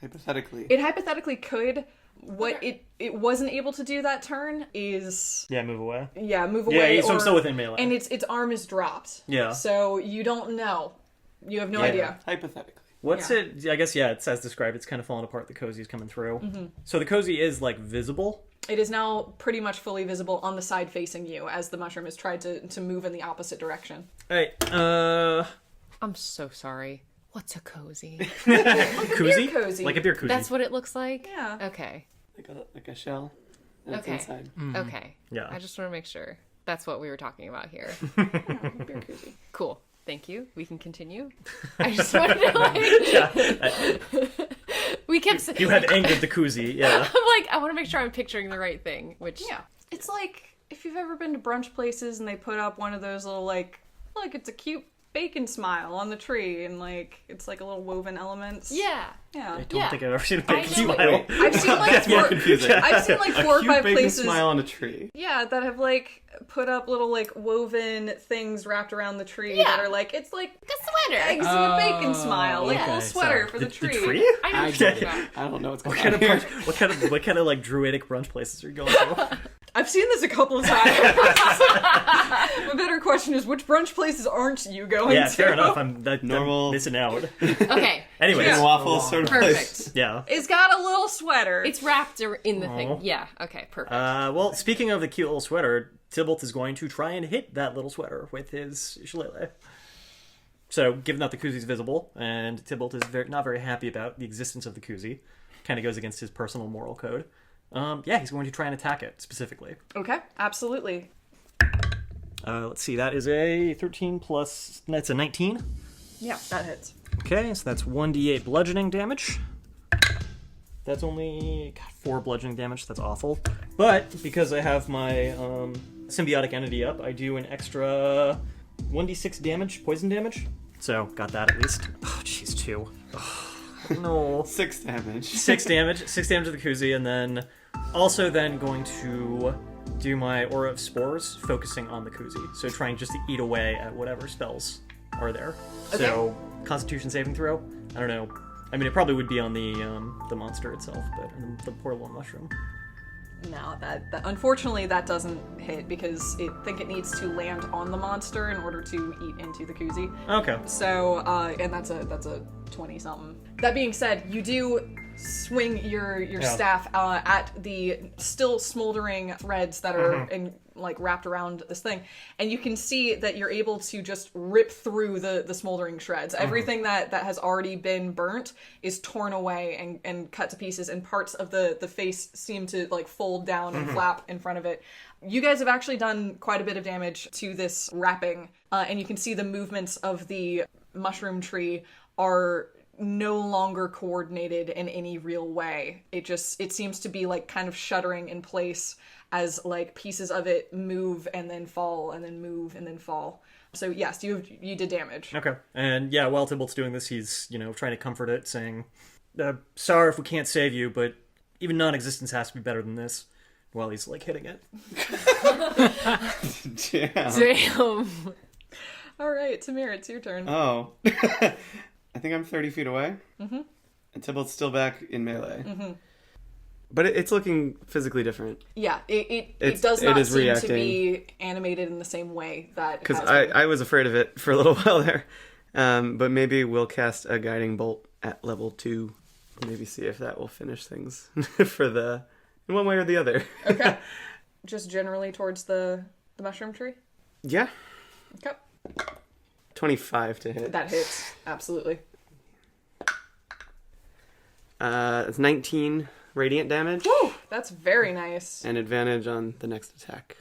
Hypothetically. It hypothetically could. What it wasn't able to do that turn is... Yeah, move away. Yeah, move away. Yeah, so I'm still within melee. And its arm is dropped. Yeah. So you don't know. You have no idea. Hypothetically. What's Yeah. it? I guess, yeah, it's as described. It's kind of falling apart. The cozy's coming through. Mm-hmm. So the cozy is, visible? It is now pretty much fully visible on the side facing you as the mushroom has tried to move in the opposite direction. Alright, I'm so sorry. What's a cozy? koozie? cozy. Like a beer koozie. That's what it looks like? Yeah. Okay. Like a shell. And Okay. It's inside. Okay. Yeah. I just want to make sure. That's what we were talking about here. Beer koozie. Cool. Thank you. We can continue. I just wanted to we kept You have angered the koozie, yeah. I want to make sure I'm picturing the right thing, which Yeah. It's like if you've ever been to brunch places and they put up one of those little look, it's a cute bacon smile on the tree, and it's like a little woven elements. Yeah. Yeah. I don't think I've ever seen a I bacon know. smile. I've seen That's more confusing. I've seen 4 or Cute 5 bacon places. smile on a tree. Yeah, that have put up little woven things wrapped around the tree Yeah. that are it's like a sweater. eggs in a bacon smile, like a little okay, sweater so for the The tree. tree? I know what you're talking about. I don't know what's going What on kind of here. brunch, what kind of druidic brunch places are you going to? I've seen this a couple of times. The better question is, which brunch places aren't you going Yeah, to? fair enough. I'm Normal. missing out. Okay. Anyways, Yeah. Waffle sort of Perfect. place. yeah. It's got a little sweater. It's wrapped in the Aw. thing. Yeah. Okay. Perfect. Well, speaking of the cute little sweater, Tybalt is going to try and hit that little sweater with his shillelagh. So, given that the koozie's visible, and Tybalt is not very happy about the existence of the koozie, kind of goes against his personal moral code. He's going to try and attack it specifically. Okay, absolutely. Let's see, that is a 13 plus. That's a 19. Yeah, that hits. Okay, so that's 1d8 bludgeoning damage. That's only 4 bludgeoning damage. That's awful. But because I have my symbiotic entity up, I do an extra 1d6 damage, poison damage. So got that at least. Oh, jeez, 2. Oh, no. 6 damage. 6 damage. 6 damage to the koozie, and then also then going to do my Aura of Spores, focusing on the koozie. So trying just to eat away at whatever spells are there. Okay. So Constitution saving throw. I don't know. I mean, it probably would be on the monster itself, but the poor little mushroom. No, that unfortunately that doesn't hit because I think it needs to land on the monster in order to eat into the koozie. Okay. So, and that's a 20 something. That being said, you do swing your staff at the still smoldering threads that are wrapped around this thing, and you can see that you're able to just rip through the smoldering shreds. Everything that has already been burnt is torn away and cut to pieces, and parts of the face seem to like fold down and flap in front of it. You guys have actually done quite a bit of damage to this wrapping, and you can see the movements of the mushroom tree are no longer coordinated in any real way. It seems to be like kind of shuddering in place as like pieces of it move and then fall and then move and then fall. So yes, you did damage. Okay. And yeah, while Tybalt's doing this, he's, trying to comfort it, saying, sorry if we can't save you, but even non-existence has to be better than this. While he's like hitting it. Damn. All right, Tamhir, it's your turn. Oh. I think I'm 30 feet away. Mm-hmm. And Tybalt's still back in melee. Mm-hmm. But it's looking physically different. Yeah, it does not seem reacting. to be animated in the same way that... Because I was afraid of it for a little while there. But maybe we'll cast a guiding bolt at level 2. Maybe see if that will finish things for in one way or the other. Okay. Just generally towards the mushroom tree? Yeah. Okay. 25 to hit. That hits, absolutely. It's 19 radiant damage. Woo! That's very nice. And advantage on the next attack.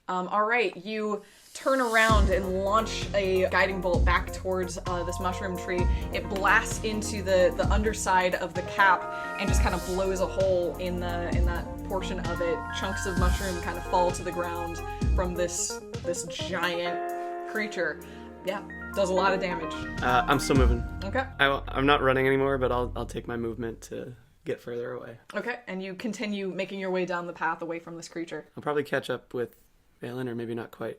All right, you turn around and launch a guiding bolt back towards this mushroom tree. It blasts into the underside of the cap and just kind of blows a hole in that portion of it. Chunks of mushroom kind of fall to the ground from this giant creature. Yeah, does a lot of damage. I'm still moving. Okay. I'm not running anymore, but I'll take my movement to get further away. Okay, and you continue making your way down the path away from this creature. I'll probably catch up with Valen, or maybe not quite.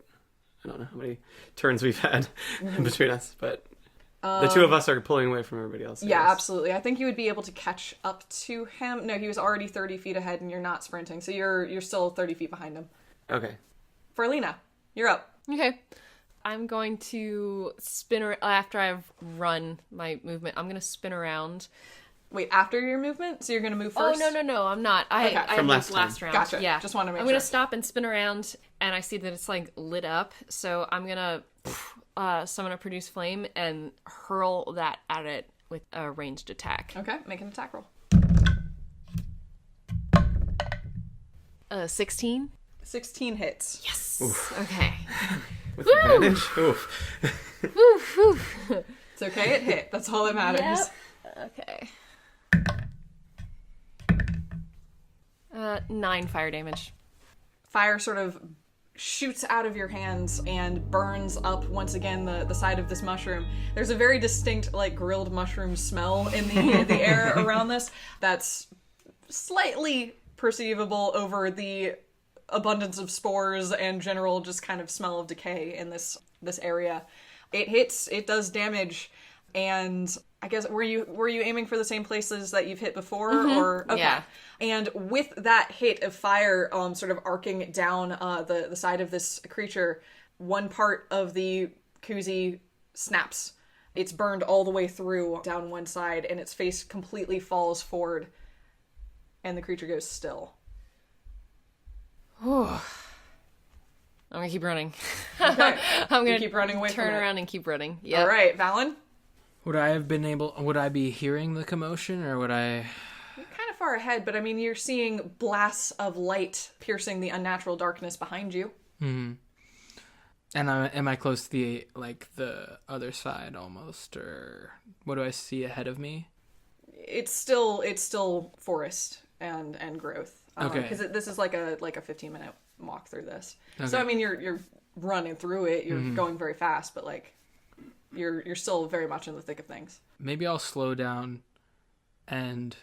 I don't know how many turns we've had between us, but the two of us are pulling away from everybody else. Yeah, absolutely. I think you would be able to catch up to him. No, he was already 30 feet ahead, and you're not sprinting, so you're still 30 feet behind him. Okay. Farlina, you're up. Okay. I'm going to after I've run my movement. I'm going to spin around. Wait, after your movement? So you're going to move first? Oh, no, I'm not. I From moved last round. Gotcha. Yeah. Just want to make I'm sure. going to stop and spin around, and I see that it's like lit up. So I'm going to summon a produce flame and hurl that at it with a ranged attack. Okay, make an attack roll. 16. 16 hits. Yes. Oof. Okay. With advantage? Oof. Oof, oof. It's okay, it hit. That's all that matters. Yep. Okay. 9 fire damage. Fire sort of shoots out of your hands and burns up once again the side of this mushroom. There's a very distinct like grilled mushroom smell in the air around this that's slightly perceivable over the abundance of spores and general just kind of smell of decay in this area. It hits, it does damage, and I guess were you aiming for the same places that you've hit before? Mm-hmm. Or okay. Yeah. And with that hit of fire sort of arcing down the side of this creature, one part of the koozie snaps. It's burned all the way through down one side, and its face completely falls forward, and the creature goes still. I'm gonna keep running. Okay. I'm gonna keep running away turn from it. around and keep running. Yeah. All right, Valen. Would I be hearing the commotion, or would I... You're kind of far ahead, but I mean, you're seeing blasts of light piercing the unnatural darkness behind you. Mm-hmm. And am I close to the other side almost, or what do I see ahead of me? It's still forest and growth. Okay. Because this is like a 15-minute walk through this. Okay. So I mean, you're running through it. You're going very fast, but like you're still very much in the thick of things. Maybe I'll slow down and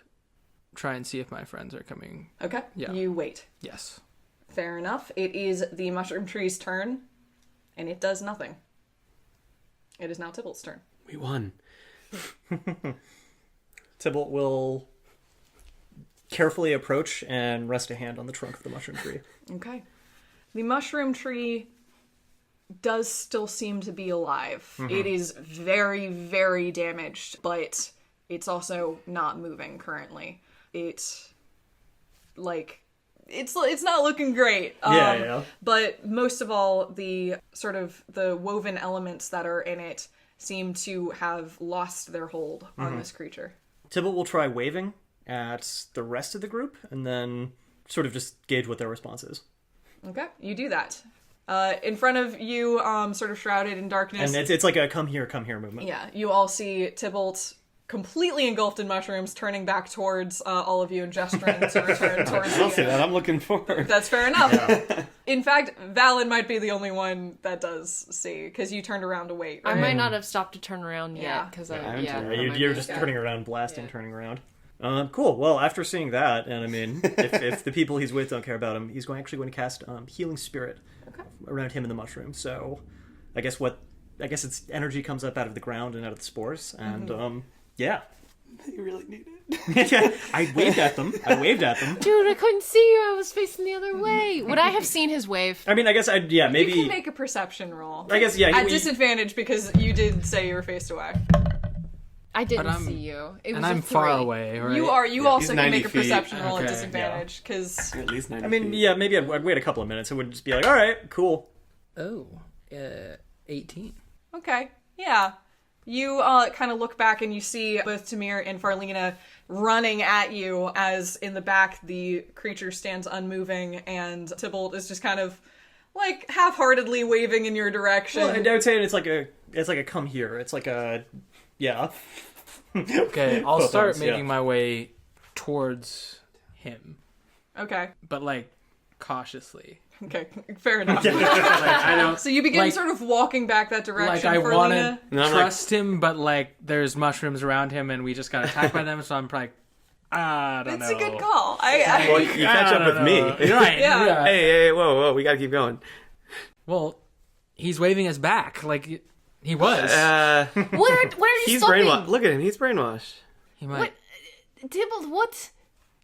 try and see if my friends are coming. Okay. Yeah. You wait. Yes. Fair enough. It is the mushroom tree's turn, and it does nothing. It is now Tybalt's turn. We won. Tybalt will carefully approach and rest a hand on the trunk of the mushroom tree. Okay. The mushroom tree does still seem to be alive. It is very, very damaged, but it's also not moving currently. It's not looking great. Yeah. But most of all, the sort of the woven elements that are in it seem to have lost their hold on this creature. Tybalt will try waving at the rest of the group and then sort of just gauge what their response is. Okay, you do that. In front of you, sort of shrouded in darkness. And it's like a come here movement. Yeah, you all see Tybalt completely engulfed in mushrooms, turning back towards all of you and gesturing to return towards I'll you. say that. I'm looking forward. That's fair enough. In fact, Valen might be the only one that does see, because you turned around to wait, right? I might not have stopped to turn around Yeah. yet, because You're just turning around, blasting, turning around. Cool. Well, after seeing that, and I mean, if the people he's with don't care about him, he's actually going to cast Healing Spirit around him and the mushroom. So, I guess its energy comes up out of the ground and out of the spores, and yeah. You really need it. I waved at them. Dude, I couldn't see you. I was facing the other way. Would I have seen his wave? I mean, I guess maybe. You can make a perception roll. I guess, yeah. At disadvantage, because you did say you were faced away. I didn't see you. It was And I'm a 3. far away, right? You are. You also he's can 90 make a feet. perception roll at Okay, disadvantage, because... At least 90 I mean, feet. yeah, maybe I'd wait a couple of minutes. It would just be like, all right, cool. Oh, 18. Okay, yeah. You kind of look back and you see both Tamhir and Farlina running at you as in the back the creature stands unmoving and Tybalt is just kind of like half-heartedly waving in your direction. Well, I would say it's like a come here. It's like a yeah. Okay, I'll Both start arms, making yeah. my way towards him, Okay, but like cautiously. okay, fair enough. Like, I don't. So you begin Like- sort of walking back that direction, Like I Farlina. want to No, I'm trust him, but like there's mushrooms around him, and we just got attacked by them. So I'm like, I don't know. It's a good call. Well, you catch up with me. You're right. Yeah. Yeah. Hey, whoa, we gotta keep going. Well, he's waving us back, like he was. Where are you He's stopping? brainwashed. Look at him, he's brainwashed. He might. What? Tybalt, what?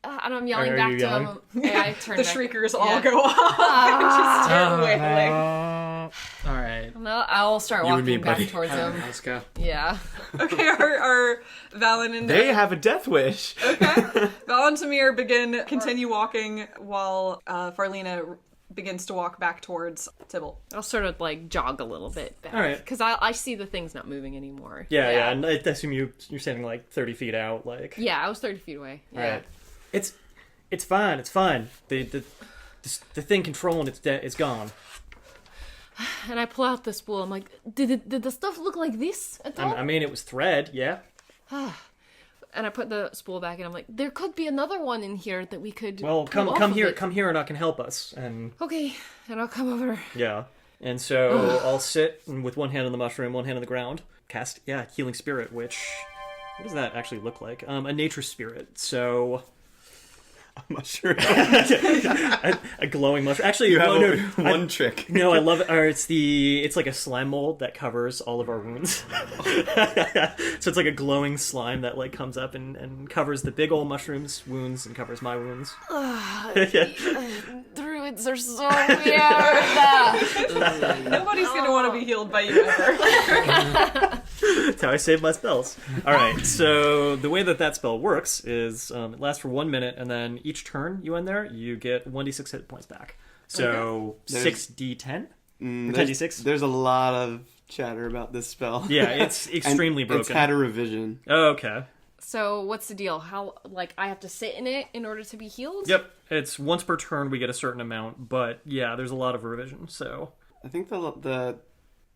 And I'm yelling Are back you to yelling? him. Yeah, I turn The back. shriekers all Yeah. go off. Just start wailing. All right. No, I'll start You and me, walking back buddy. towards him. Let's go. Yeah. Okay, are Valen and They have a death wish. Okay. Val and Tamhir continue walking while Farlina begins to walk back towards Tybalt. I'll sort of like jog a little bit back. All right. Because I see the thing's not moving anymore. Yeah, and I assume you're standing like 30 feet out, like. Yeah, I was 30 feet away. Yeah. All right. It's fine. It's fine. The thing controlling it's gone. And I pull out the spool. I'm like, did the stuff look like this at all? I mean, it was thread, yeah. And I put the spool back, and I'm like, there could be another one in here that we could. Well, pull come off of here, it. come here, and I can help us. And Okay, and I'll come over. yeah, and so I'll sit with one hand on the mushroom, one hand on the ground. Cast healing spirit. Which what does that actually look like? A nature spirit. So. Mushroom. a glowing mushroom. Actually, You have no, one trick. No, I love it. Or it's like a slime mold that covers all of our wounds. So it's like a glowing slime that like comes up and covers the big old mushroom's wounds and covers my wounds. Druids are so weird. Nobody's gonna want to be healed by you ever. That's how I save my spells. All right, so the way that spell works is it lasts for 1 minute, and then each turn you end there, you get 1d6 hit points back. So Okay. 6d10? There's, 10d6? there's a lot of chatter about this spell. Yeah, it's extremely And broken. It's had a revision. Oh, okay. So what's the deal? How I have to sit in it in order to be healed? Yep, it's once per turn we get a certain amount, but yeah, there's a lot of revision, so... I think the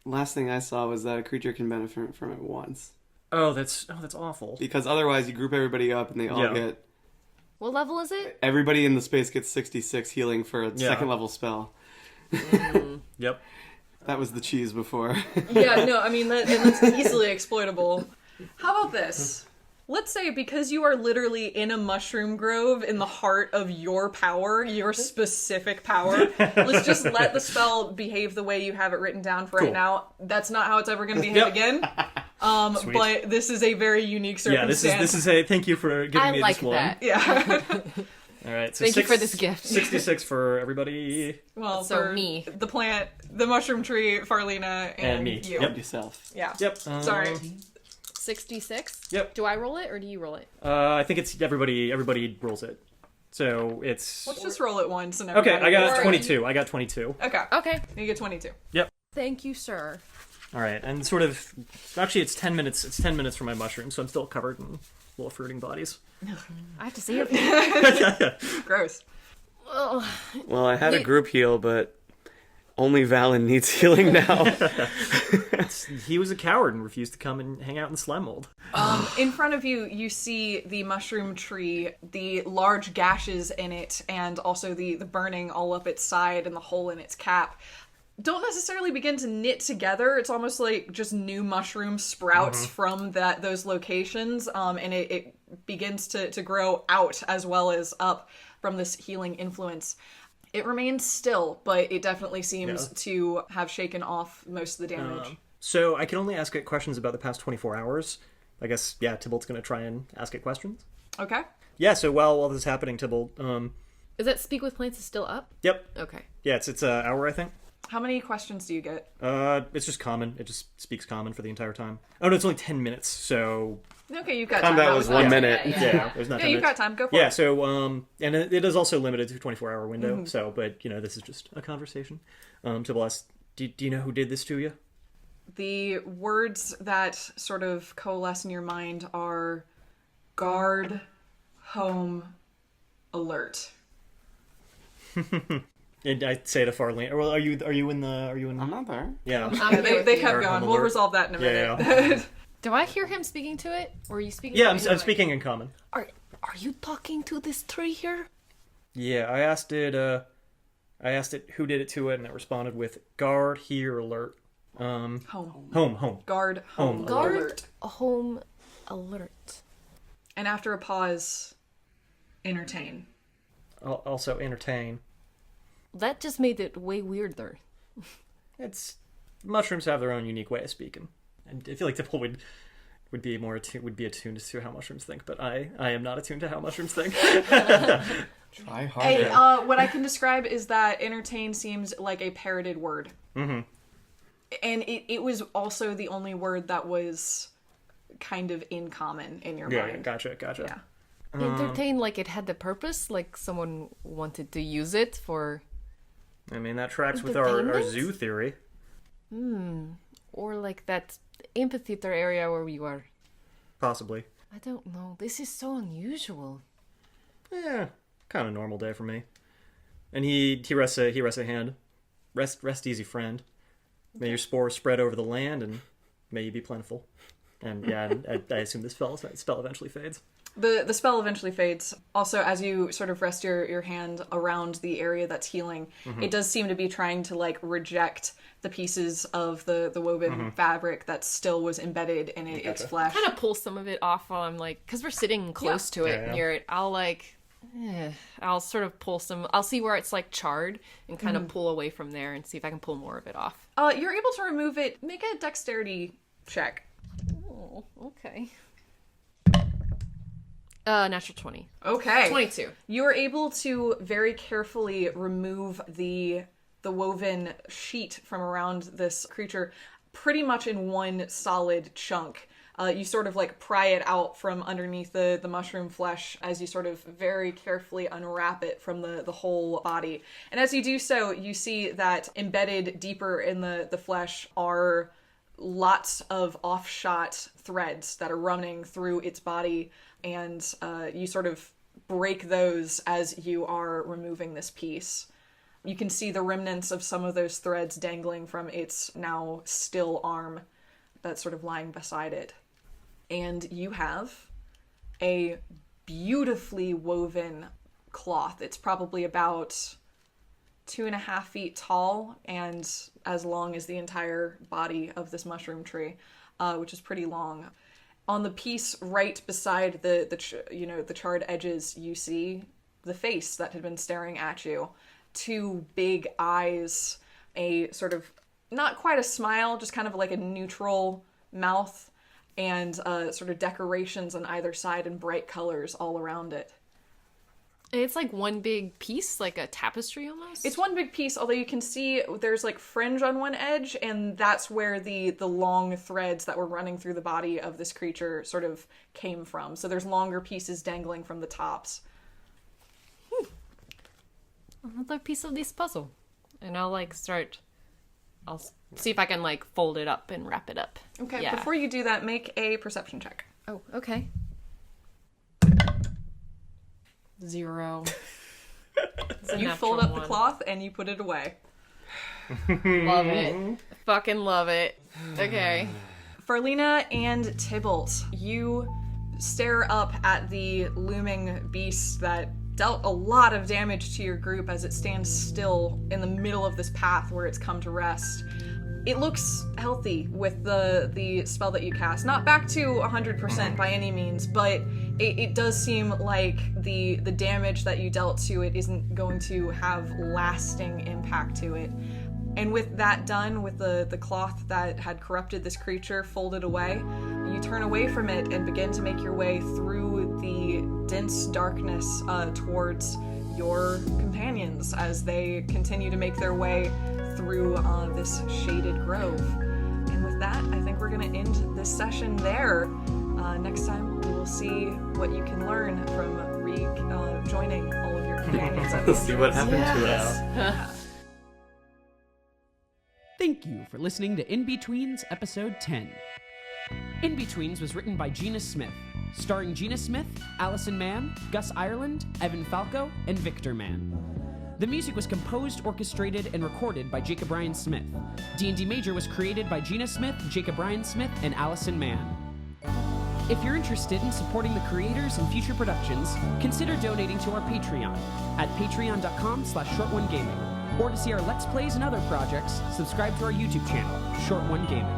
last thing I saw was that a creature can benefit from it once. Oh, that's awful. Because otherwise you group everybody up and they all get... What level is it? Everybody in the space gets 66 healing for a second level spell. Yep. That was the cheese before. Yeah, no, I mean, that's easily exploitable. How about this? Let's say because you are literally in a mushroom grove in the heart of your power, your specific power, let's just let the spell behave the way you have it written down for right now. That's not how it's ever going to behave again. Sweet. but this is a very unique Yeah, circumstance. this is a thank you for giving I me like this one. that. Yeah. All right, so Thank you for this gift. 66 for everybody Well, So for me. the plant, the mushroom tree, Farlina, And me. you. Yep. Yourself. Yeah. Yep. Sorry. 66? Yep. Do I roll it or do you roll it? I think it's everybody rolls it. So it's Let's just roll it once and okay. everybody I got gets- 22. I got 22. Okay. Okay. You get 22. Thank you, sir. All right, and sort of actually it's 10 minutes. It's 10 minutes for my mushroom, so I'm still covered in little fruiting bodies. I have to say it. Gross. Oh, Well, I had a Wait. group heal, but only Valen needs healing now. He was a coward and refused to come and hang out in slime mold. In front of you, you see the mushroom tree, the large gashes in it, and also the burning all up its side and the hole in its cap. Don't necessarily begin to knit together. It's almost like just new mushroom sprouts from those locations, and it begins to grow out as well as up from this healing influence. It remains still, but it definitely seems to have shaken off most of the damage. So I can only ask it questions about the past 24 hours. I guess Tybalt's going to try and ask it questions. Okay. Yeah. So while this is happening, Tybalt. is that Speak with Plants is still up? Yep. Okay. Yeah. It's an hour, I think. How many questions do you get? It's just common. It just speaks common for the entire time. Oh no, it's only 10 minutes. So Okay, you've got time. Combat That was fine. 1 minute. yeah, there's not. Yeah, 10 you've minutes. got time. Go for Yeah, it. so and it is also limited to a 24-hour window. So, but this is just a conversation. Tybalt asks, do you know who did this to you? The words that sort of coalesce in your mind are guard, home, alert. And I say to Farlina, well, are you in? I'm not there. Yeah. Yeah, they kept Guard, going. home, We'll alert. resolve that in a Yeah, minute. Do I hear him speaking to it? Or are you speaking Yeah, to I'm it? speaking in common. Are you talking to this tree here? Yeah, I asked it who did it to it, and it responded with guard here alert. Home. Home. Guard, home, Home. Guard alert. home alert. And after a pause, entertain. Also entertain. That just made it way weirder. It's mushrooms have their own unique way of speaking, and I feel like Tybalt would be more attuned to how mushrooms think, but I am not attuned to how mushrooms think. Try Hey, harder. what I can describe is that entertain seems like a parroted word. Mm-hmm. And it was also the only word that was kind of in common in your Yeah, mind. gotcha. Yeah. Entertain like it had the purpose, like someone wanted to use it for, I mean, that tracks with our Entertainment? zoo theory. or like that amphitheater area where we were. Possibly. I don't know. This is so unusual. Yeah, kind of normal day for me. And he rests a hand. Rest easy, friend. May your spores spread over the land, and may you be plentiful. And yeah, I assume this spell eventually fades. The spell eventually fades. Also, as you sort of rest your hand around the area that's healing, it does seem to be trying to like reject the pieces of the woven fabric that still was embedded in its flesh. Kind of pull some of it off while I'm like, because we're sitting close to it Yeah. near it. I'll sort of pull some. I'll see where it's like charred and kind of pull away from there and see if I can pull more of it off. You're able to remove it. Make a dexterity check. Oh, okay. Natural 20. Okay. 22. You are able to very carefully remove the woven sheet from around this creature pretty much in one solid chunk. You sort of like pry it out from underneath the mushroom flesh as you sort of very carefully unwrap it from the whole body. And as you do so, you see that embedded deeper in the flesh are lots of offshot threads that are running through its body, and you sort of break those as you are removing this piece. You can see the remnants of some of those threads dangling from its now still arm that's sort of lying beside it. And you have a beautifully woven cloth. It's probably about 2.5 feet tall and as long as the entire body of this mushroom tree, which is pretty long. On the piece right beside the charred edges, you see the face that had been staring at you. 2 big eyes, a sort of not quite a smile, just kind of like a neutral mouth, and sort of decorations on either side and bright colors all around it. It's like one big piece, like a tapestry almost? It's one big piece, although you can see there's like fringe on one edge, and that's where the long threads that were running through the body of this creature sort of came from. So there's longer pieces dangling from the tops. Another piece of this puzzle. And I'll see if I can like fold it up and wrap it up. Okay, Yeah. before you do that, make a perception check. Oh, okay. 0. It's a You natural fold up the 1. cloth and you put it away. Love it. Fucking love it. Okay. Farlina and Tybalt, you stare up at the looming beast that dealt a lot of damage to your group as it stands still in the middle of this path where it's come to rest. It looks healthy with the spell that you cast. Not back to 100% by any means, but it does seem like the damage that you dealt to it isn't going to have lasting impact to it. And with that done, with the cloth that had corrupted this creature folded away, you turn away from it and begin to make your way through the dense darkness towards your companions as they continue to make their way through this shaded grove. And with that, I think we're going to end this session there. Next time, we will see what you can learn from joining all of your companions at the See what happened to us. Thank you for listening to In-Betweens Episode 10. In-Betweens was written by Gina Smith, starring Gina Smith, Allison Mann, Gus Ireland, Evan Falco, and Victor Mann. The music was composed, orchestrated, and recorded by Jacob Ryan Smith. DNDMajor was created by Gina Smith, Jacob Ryan Smith, and Allison Mann. If you're interested in supporting the creators and future productions, consider donating to our Patreon at patreon.com/ShortOneGaming. Or to see our Let's Plays and other projects, subscribe to our YouTube channel, ShortOneGaming.